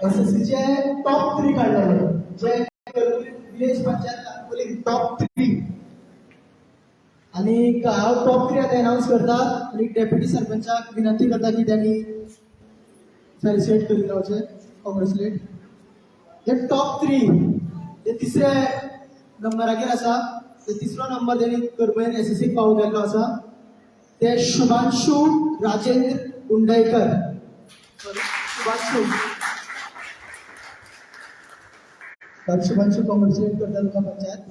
एसएससीचे टॉप 3 काढलेले जे विलेज पंचायत काणकोली टॉप 3 आणि हांव टॉप 3 आता अनाउन्स करता आणि डेप्युटी सरपंचाक विनंती करता की त्यांनी फेलिसिट करीत रावचे. कॉंग्रेच्युलेट. जे टॉप 3 ते तिसऱ्या नंबराचेर आसा. ते तिसरो नंबर त्यांनी करमयेन एसएससीक फावो केल्लो आसा. ते शुभांशु राजेंद्र उंडयकर. शुभांशु कॉंग्रेच्युलेट करता तुका पंचायत.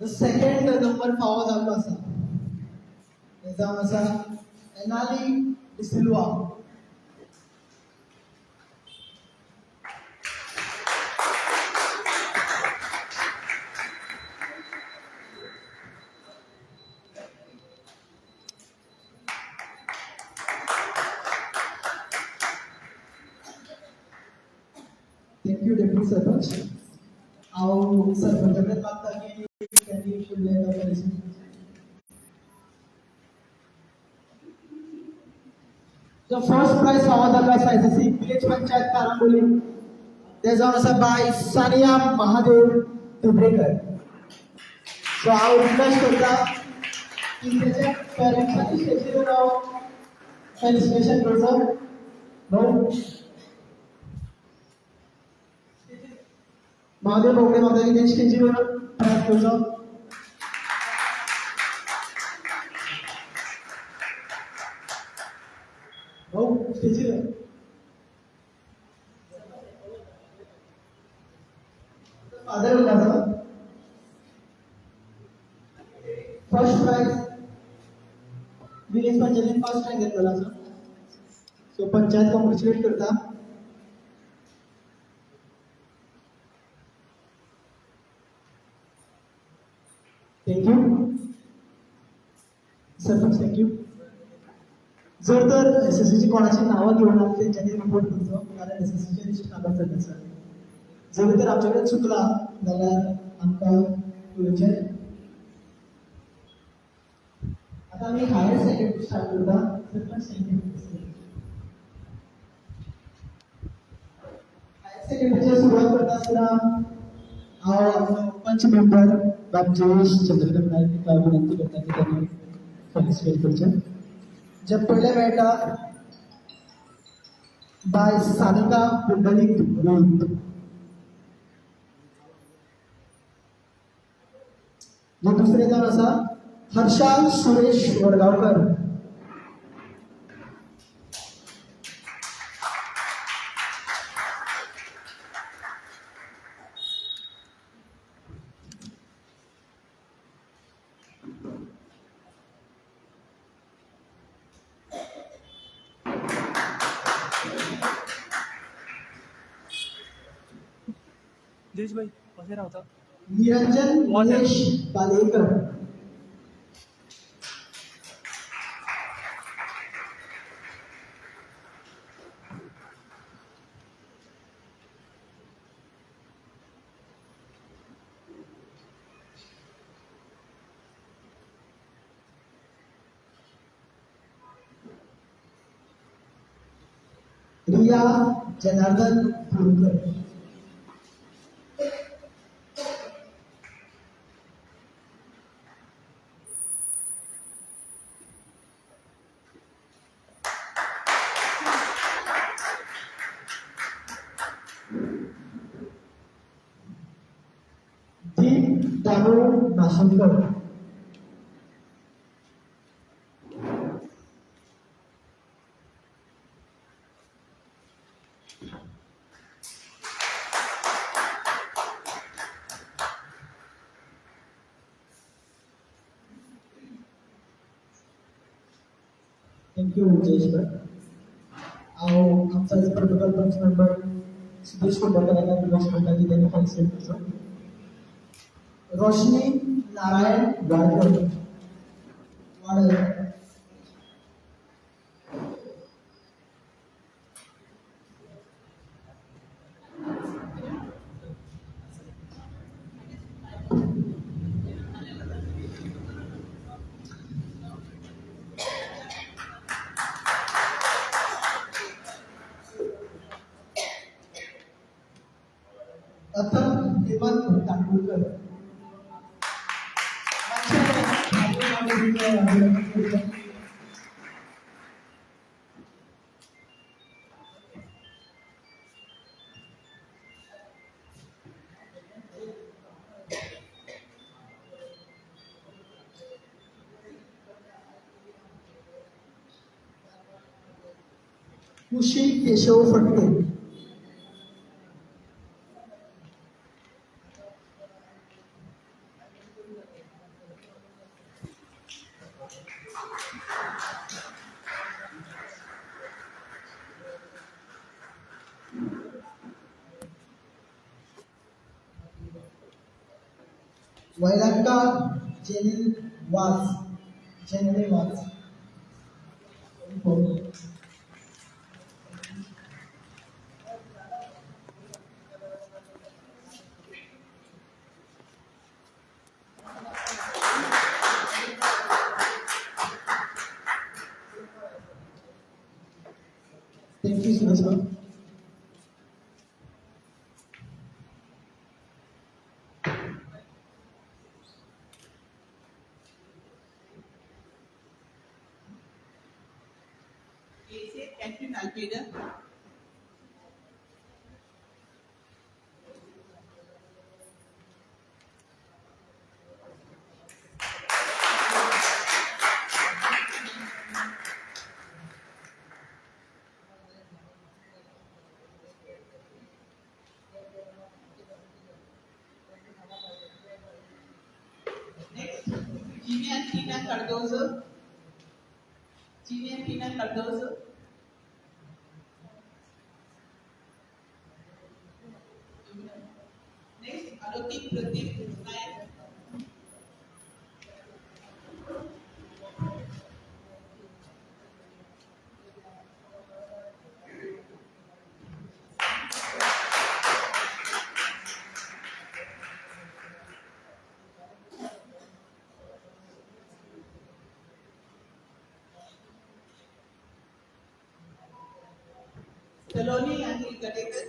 सेकंड नंबर फावो जाल्लो आसा हे जावन आसा एनाली डिसिल्वा. Thank you deputy sarpanch. हांव सरपंचा कडेन मागता की त्यांनी फुडले ऑर्गनायझेशन. जो फर्स्ट प्राइज फावो जाल्लो आसा एसएससी विलेज पंचायत कारांबोली ते जावन आसा बाय सानिया महादेव दुबरेकर. सो हांव रिक्वेस्ट करता की तेच्या पेरंट्सांनी स्टेजीर फेलिसिटेशन करचो. भाऊ महादेव बोगडे मागता की तेच्या स्टेजीर प्राइज करचो. भाऊ स्टेजीर फादर उरला फर्स्ट प्राइज विलेज पंचायतीन फर्स्ट रँक घेतलेलो आसा. सो पंचायत कॉंग्रॅच्युलेट करता. थँक्यू सरपंच. थँक्यू. जर तर एसएससीची कोणाची नावं घेऊन आली त्यांच्यानी रिपोर्ट करचो कारण एसएससीचे लिस्ट काबार जाल्लें आसा. जर तर आमचे कडेन चुकला जाल्यार आमकां उलोवचें. आता आमी हायर सेकंडरी स्टार्ट करता. सरपंच थँक्यू. हायर सेकंडरीची सुरवात करता आसतना हांव आमचो पंच मेंबर बाब जयेश चंद्रकांत नायक विनंती करता की त्यांनी पार्टिसिपेट करचें. जे पयले मेळटा बाय सानिका पुंडलीक रोहित. जे दुसरे जावन आसा हर्षा सुरेश वडगांवकर. जयेशभाई कसे राहता. निरंजन महेश पालेकर. रिया जनार्दन फुलकर. दीप दानू नाशिककर. थँक्यू जयेश भाई. हांव आमचा प्रोटोकॉल पंच मेंबर सुदेश कुंडकर यांना रिक्वेस्ट करता की त्यांनी पार्टिसिपेट करचो. रोशनी नारायण वाडकर. अथम हेमंत तांडुलकर. खुशी केशव फटके. वैरांका जेनिल वाज जेनिल वाज thank you Suresh ma'am. Catherine Almeida. Next, Gina Tina Cardozo. Gina Tina Cardozo. Next, Alokik Pradeep Nayak. Saloni Anil Gadekar.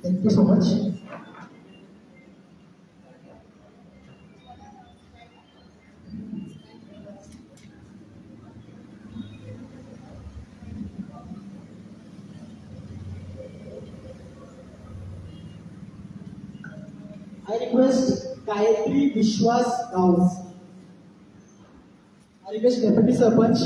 Thank you so much. I request Gayatri Vishwas Gaus. I request Deputy Sarpanch.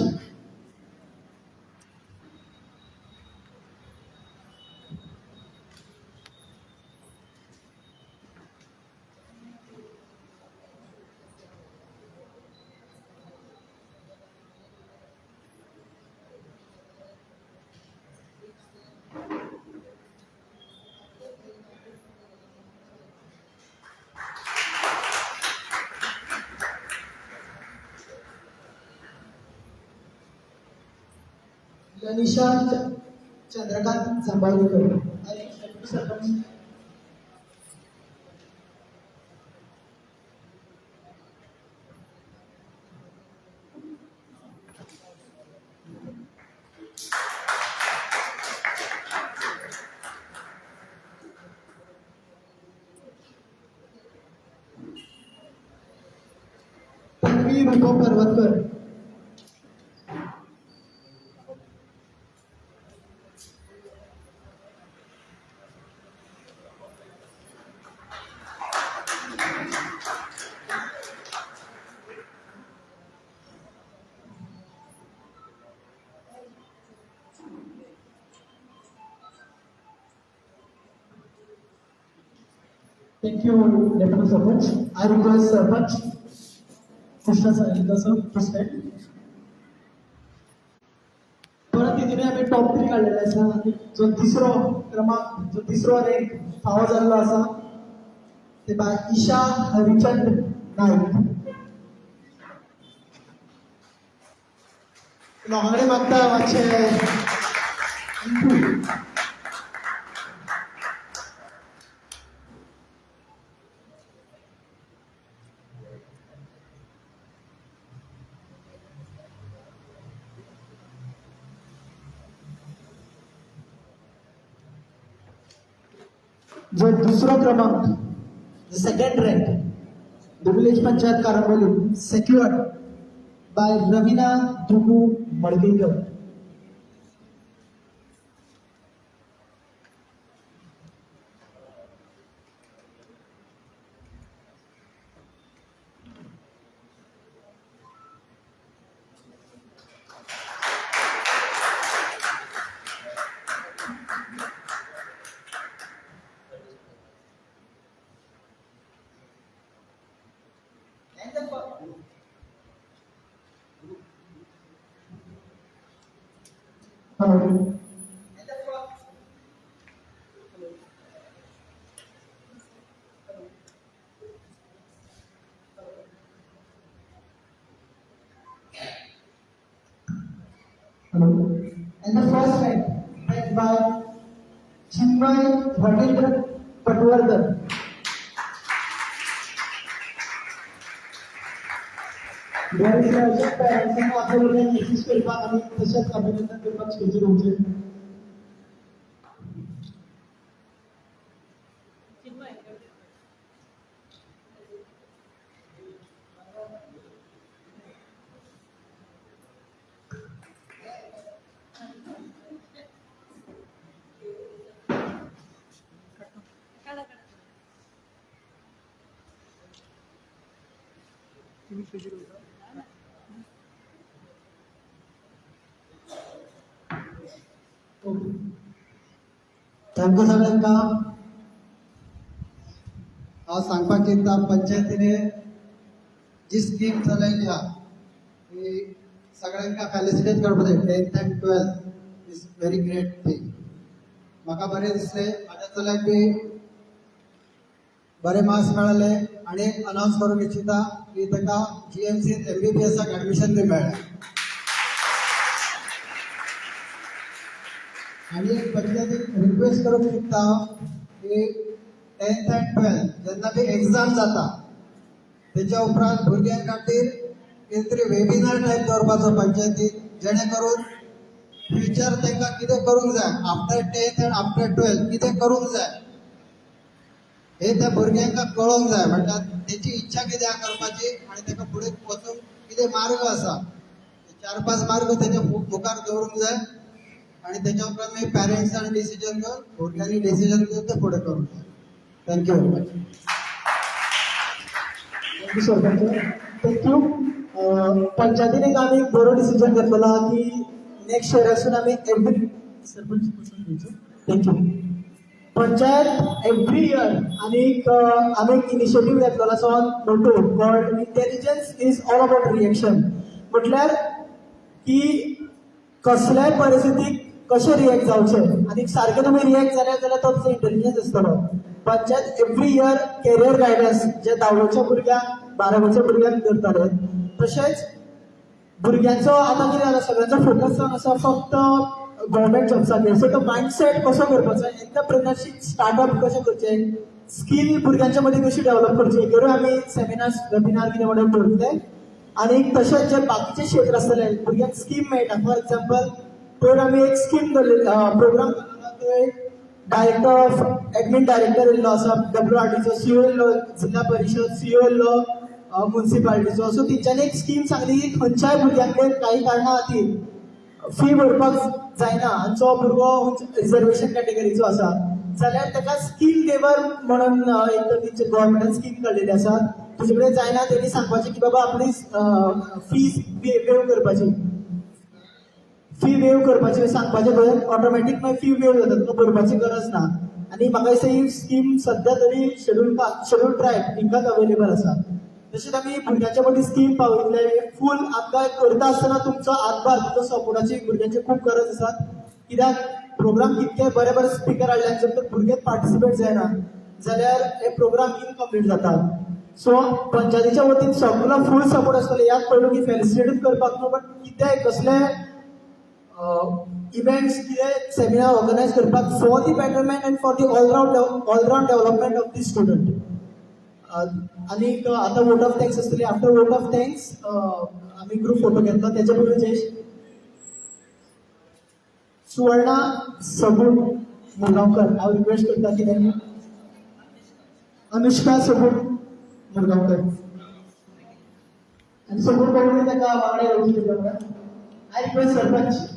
Lanisha Chandrakant Zambalekar. I request Deputy Sarpanch. Tanvi Rupam Parvatkar. Thank you, Deputy Sarpanch. I request Sarpanch Krishna Sangeeta sir to stand. परत तिथे आम्ही top 3 काढलेला असा आणि जो तिसरो rank फावो जाल्लो आसा ते बा ईशा हरिचंद नाईक. लोकांकडे मागता मातशे जो दुसरो क्रमांक the second rank the village panchayat Karamboli secured by Ravina Dugu Madgekar. And the first rank, led by Chinmay Bhavendra Patwardhan. Parents and आपल्या मुलांना यशस्वी करतात आणि तशाच अभिनंदन करतात स्टेजवर उभे. थँक्यू सगळ्यांका. हांव सांगपाक येता पंचायतीने जी स्कीम चलयली आहा ती सगळ्यांका फेलिसिटेट करपाक जाय. 10th and 12th is very great thing. म्हाका बरें दिसलें, म्हाज्या चल्याक बी बरे मार्क्स मेळ्ळे आनी एक अनाउन्स करूंक इच्छिता की ताका GMCत MBBSक ऍडमिशन बी मेळ्ळें. आणि एक पंचायतीक रिक्वेस्ट करूंक सोदता की 10th and 12th जेन्ना ती एग्जाम जाता तेच्या उपरांत भुरग्यां खातीर कितें तरी वेबिनार टायप दवरपाचो पंचायतीक, जेणे करून फ्युचर तांकां कितें करूंक जाय after 10th and after 12th कितें करूंक जाय हे त्या भुरग्यांका कळोंक जाय. म्हणल्यार तेची इच्छा कितें आहा करपाची आनी ताका फुडें वचूंक कितें मार्ग आसा 4-5 मार्ग तेच्या मुखार दवरूंक जाय आणि त्याच्या उपरांत मागीर पॅरेंट्सांनी डिसिजन घेवन भुरग्यांनी डिसिजन घेवन ते फुडें करूंक जाय. Thank you very much. Thank you sarpanch. Thank you. पंचायतीने आमी एक बरो डिसिजन घेतलेलो की नेक्स्ट इयरासून आमी every sarpanch thank you panchayat every year आनीक आमी एक इनिशिएटीव घेतलेलो आसा motto called intelligence is all about reaction. म्हटल्यार की कसल्याय परिस्थितीक कशें रिएक्ट जावचें आनी सारकें तुमी रिएक्ट जाल्यार तो तुजो इंटेलिजन्स आसतलो. Panchayat every year career guidance जे 10वेच्या भुरग्यांक 12वेच्या भुरग्यांक करताले तशेंच भुरग्यांचो आतां कितें जाला सगळ्यांचो फोकस जावन आसा फक्त गव्हर्मेंट जॉब्साचेर. सो तो मायंडसेट कसो करपाचो, एंटरप्रिनरशीप स्टार्टअप कशें करचें, स्कील भुरग्यांच्या मदीं कशी डेव्हलप करची हेचेरूय आमी सेमिनार्स वेबिनार कितें म्हणून दवरतले. आनी तशेंच जे बाकीचे क्षेत्र आसतले भुरग्यांक स्कीम मेळटा. फॉर एक्झाम्पल तर आमी एक scheme program director of admin director येयल्लो आसा WRTचो, CEO येयल्लो, जिल्हा परिशद CEO येयल्लो, म्युन्सिपालिटीचो. सो तेंच्यांनी एक स्कीम सांगली की खंयच्याय भुरग्यांक काही कारणां खातीर फी भरपाक जायना आनी जो भुरगो रिजर्वेशन कॅटेगरीचो आसा जाल्यार ताका स्कील वेवर म्हणून एक तेंचे गव्हर्मेंटान स्कीम काडलेली आसा. तुजे कडेन जायना तेणी सांगपाचें की बाबा आपली फीज वेव करपाची, फी वेव करपाची सांगपाचें थंय ऑटोमॅटीक मागीर फी वेव जाता, तुका भरपाची गरज ना. आनी म्हाका दिसता ही स्कीम सद्या तरी शेड्यूल ट्रायब हिंगाच अवेलेबल आसा. तशेंच आमी भुरग्यांच्या मदीं स्कीम पावयतले फूल आमकां करता आसतना तुमचो हातभार तुमचो सपोर्टाची भुरग्यांची खूब गरज आसा. कित्याक प्रोग्राम कितके बरे बरे स्पिकर हाडल्यान जर तर भुरगे पार्टिसिपेट जायना जाल्यार हे प्रोग्राम इनकम्प्लीट जाता. सो पंचायतीच्या वतीन सगळो फूल सपोर्ट आसतलो. याद पडलो की फेलिसिटेट करपाक न्हू बट कितेंय कसले इव्हेंट्स कितें सेमिनार ऑर्गनायज करपाक for the betterment and for the all round development of the student. आनी आतां वोट ऑफ थँक्स आसतली. आफ्टर वोट ऑफ थँक्स आमी ग्रूप फोटो घेतलो. तेच्या पयलीं सुवर्णा सबूत मुरगांवकर हांव रिक्वेस्ट करता की तेणी अनुष्का सबूत मुरगांवकर आनी सबूत पळोवन ताका वांगडा येवंक दिलो. आय रिक्वेस्ट सरपंच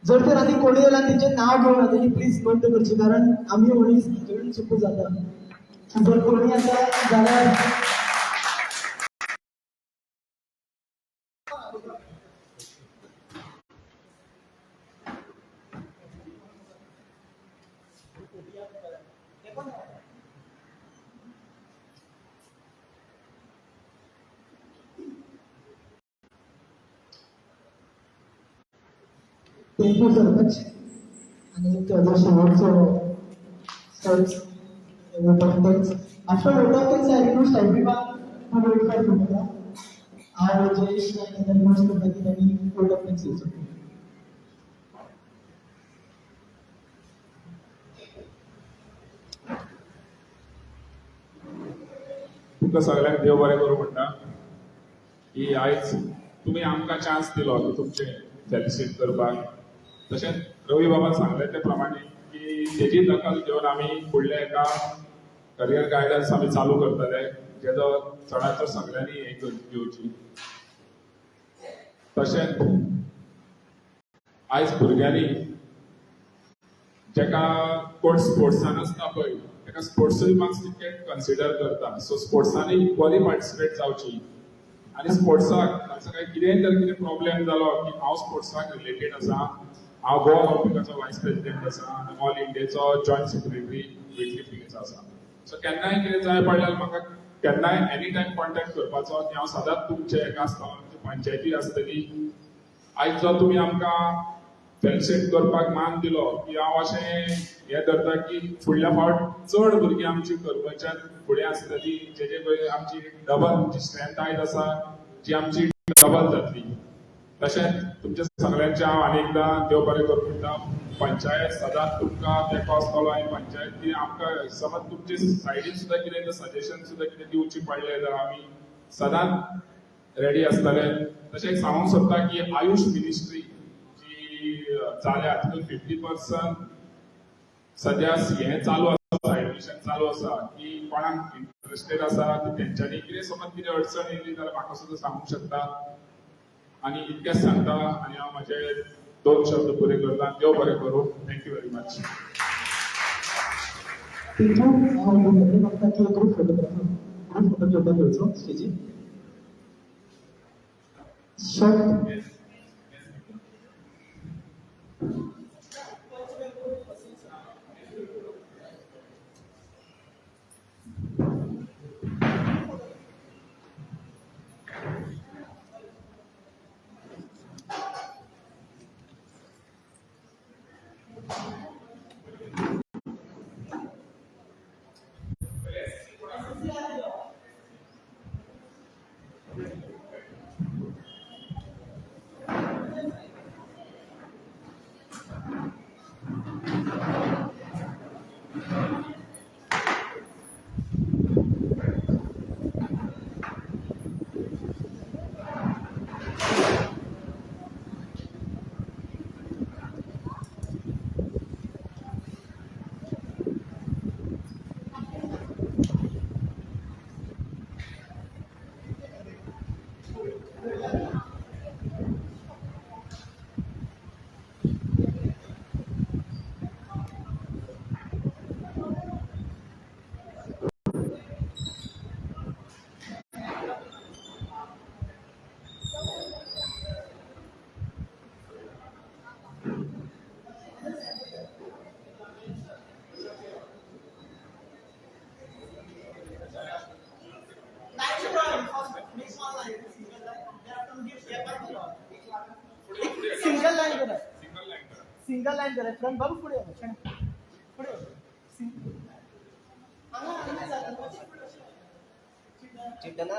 जर तर आनी कोणी येयला तेंचें नांव घेवन तेणी प्लीज नोंद करची कारण आमी कोणी चुकून जाता. जर कोणी आसा जाल्यार थँक्यू सो मच. आणि त्याचा शेवटचं steps vote of thanks. After vote of thanks, I request everyone to wait for Bhumika. Our Jayesh and the most of the vote of thanks also. तुमकां सगळ्यांक देव बरें करूं म्हणटा की आयज तुमी आमकां चान्स दिलो की तुमचे सेलिब्रेट करपाक. तशेंच रवी बाबान सांगले ते प्रमाणे की तेजी दखल घेवन आमी फुडल्या एका करियर गायडन्स आमी चालू करतले, जेजो चडांत चड सगळ्यांनी हे घेवची. तशेंच आयज भुरग्यांनी जेका कोण स्पोर्ट्सान आसता पळय ताका स्पोर्ट्सूय मार्क्स तितके कन्सिडर करता. सो स्पोर्ट्सांनी इक्वली पार्टिसिपेट जावची. आनी स्पोर्ट्साक काय कितेंय जर कितें प्रॉब्लेम जालो की हांव स्पोर्ट्साक रिलेटेड आसा, हांव गोवा ऑलिंपिकाचो वायस प्रेसिडेंट आसा आनी ऑल इंडियेचो जॉयंट सेक्रेटरी वेटली फिलिंग्स आसा. सो केन्नाय कितें जाय पडल्यार म्हाका केन्नाय एनी टायम कॉन्टेक्ट करपाचो की हांव सदांच तुमचे हेका आसता, पंचायती आसतली. आयज जो तुमी आमकां फेलिसिट करपाक मान दिलो की हांव अशें हें धरता की फुडल्या फावट चड भुरगीं आमची करपाच्यान फुडें आसतली, जेजे पळय आमची डबल आमची स्ट्रेंथ आयज आसा जी आमची डबल जातली. तशेंच तुमच्या सगळ्यांचे हांव आनी एकदां देव बरें करूं म्हणटा. पंचायत सदांच तुमकां तेंको आसतलो आनी पंचायत कितें आमकां समज तुमचे सायडीन सुद्दां कितें सजेशन सुद्दां कितें दिवची पडलें जाल्यार आमी सदांच रेडी आसतले. तशें सांगूंक सोदता की आयुश मिनिस्ट्री जी जाल्या तितून 50% सद्या हें चालू आसा, एडमिशन चालू आसा की कोणाक इंटरेस्टेड आसा तेंच्यांनी कितें समज कितें अडचण येयली जाल्यार म्हाका सुद्दां सांगूंक शकता. आनी इतकेंच सांगता आनी हांव म्हाजे 2 शब्द पुरे करता. देव बरें करूं. Thank you very much. थँक्यू. बघता की ग्रुप फोटो घेवचो स्टेजीर. शॉर्ट सिंगल लाइन करा. फ्रंट बाबू पुढे पुढे चिट्टना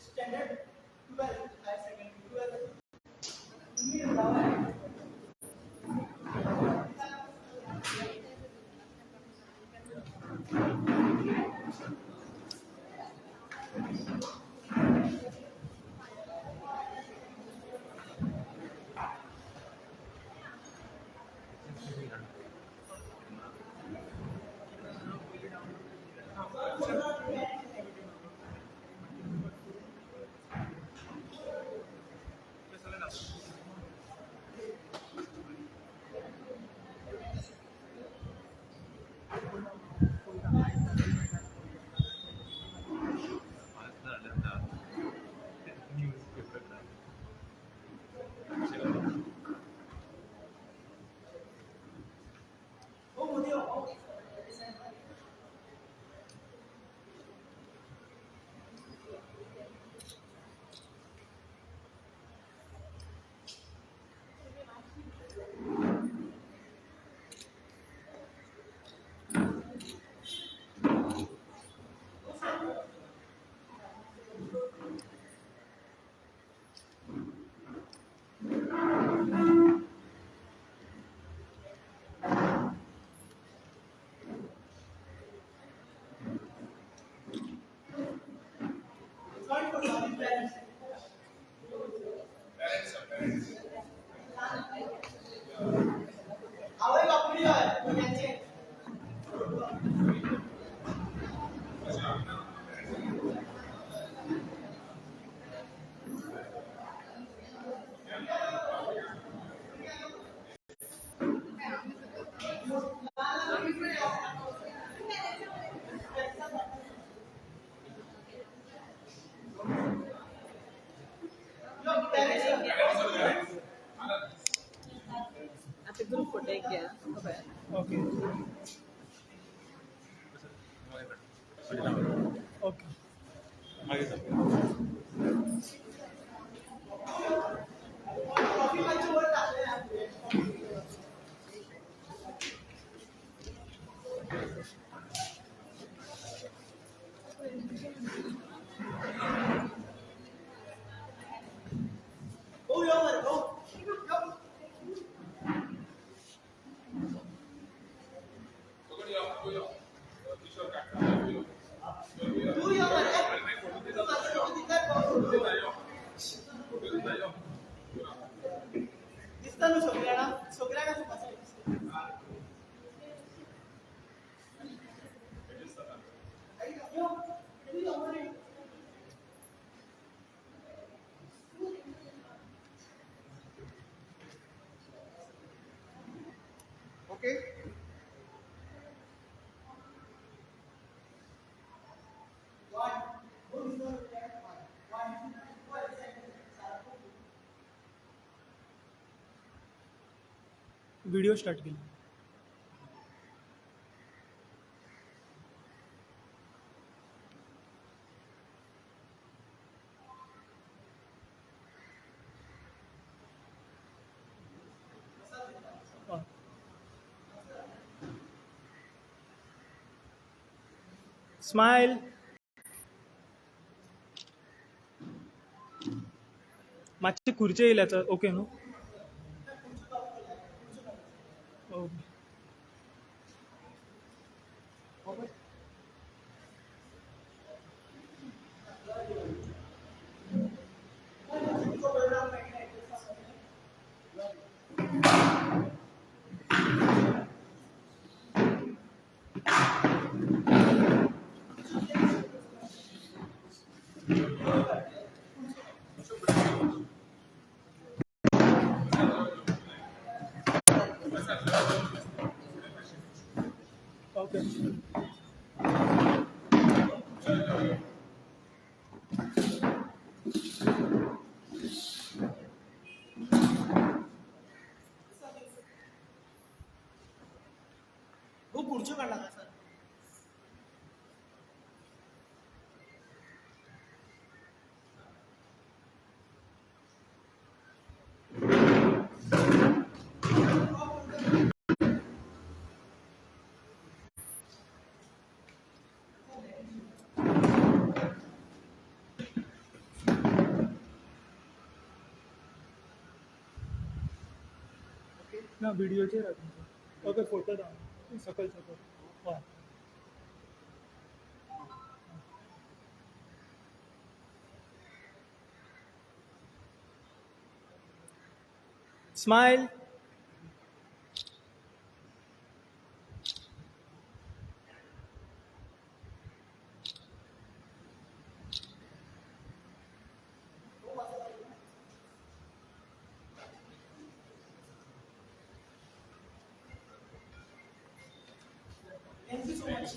स्टँडर्ड 12 हायर सेकंडरी 12 तुम्ही लावा. हो मोदी हो. Sorry for calling parents. आवय बापडी आहे यांचे. Look, parents. At the group for take care. Okay. Okay okay coffee माझ्या वर टाकले आपले. हो यो वर हो. तू यो वर. तू माझं तिथं बघ. दिसतं ना सगळ्यांना ओके व्हिडिओ स्टार्ट केली. स्माइल. मागची खुर्ची येईल याचं. ओके नो ओके ओके हो पुढचं काढला का सर. ना व्हिडिओचे राहतो ओके फोटो दाव सकल सकल हय smile Thank you so much.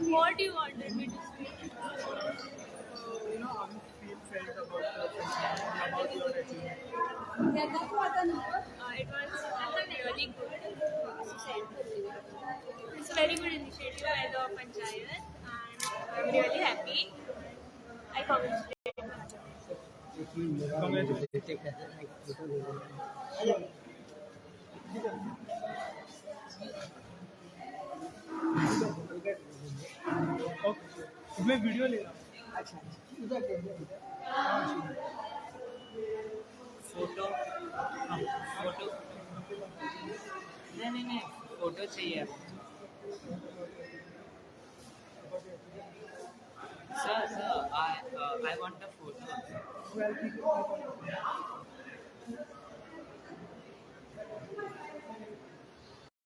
What do you wanted me to say? how you felt about your achievement. It was really good. It's a very good initiative by the Panchayat, and I'm really happy. I congratulate okay मैं video ले रहा हूँ अच्छा उधर photo photo नहीं नहीं नहीं photo चाहिए sir I want a photo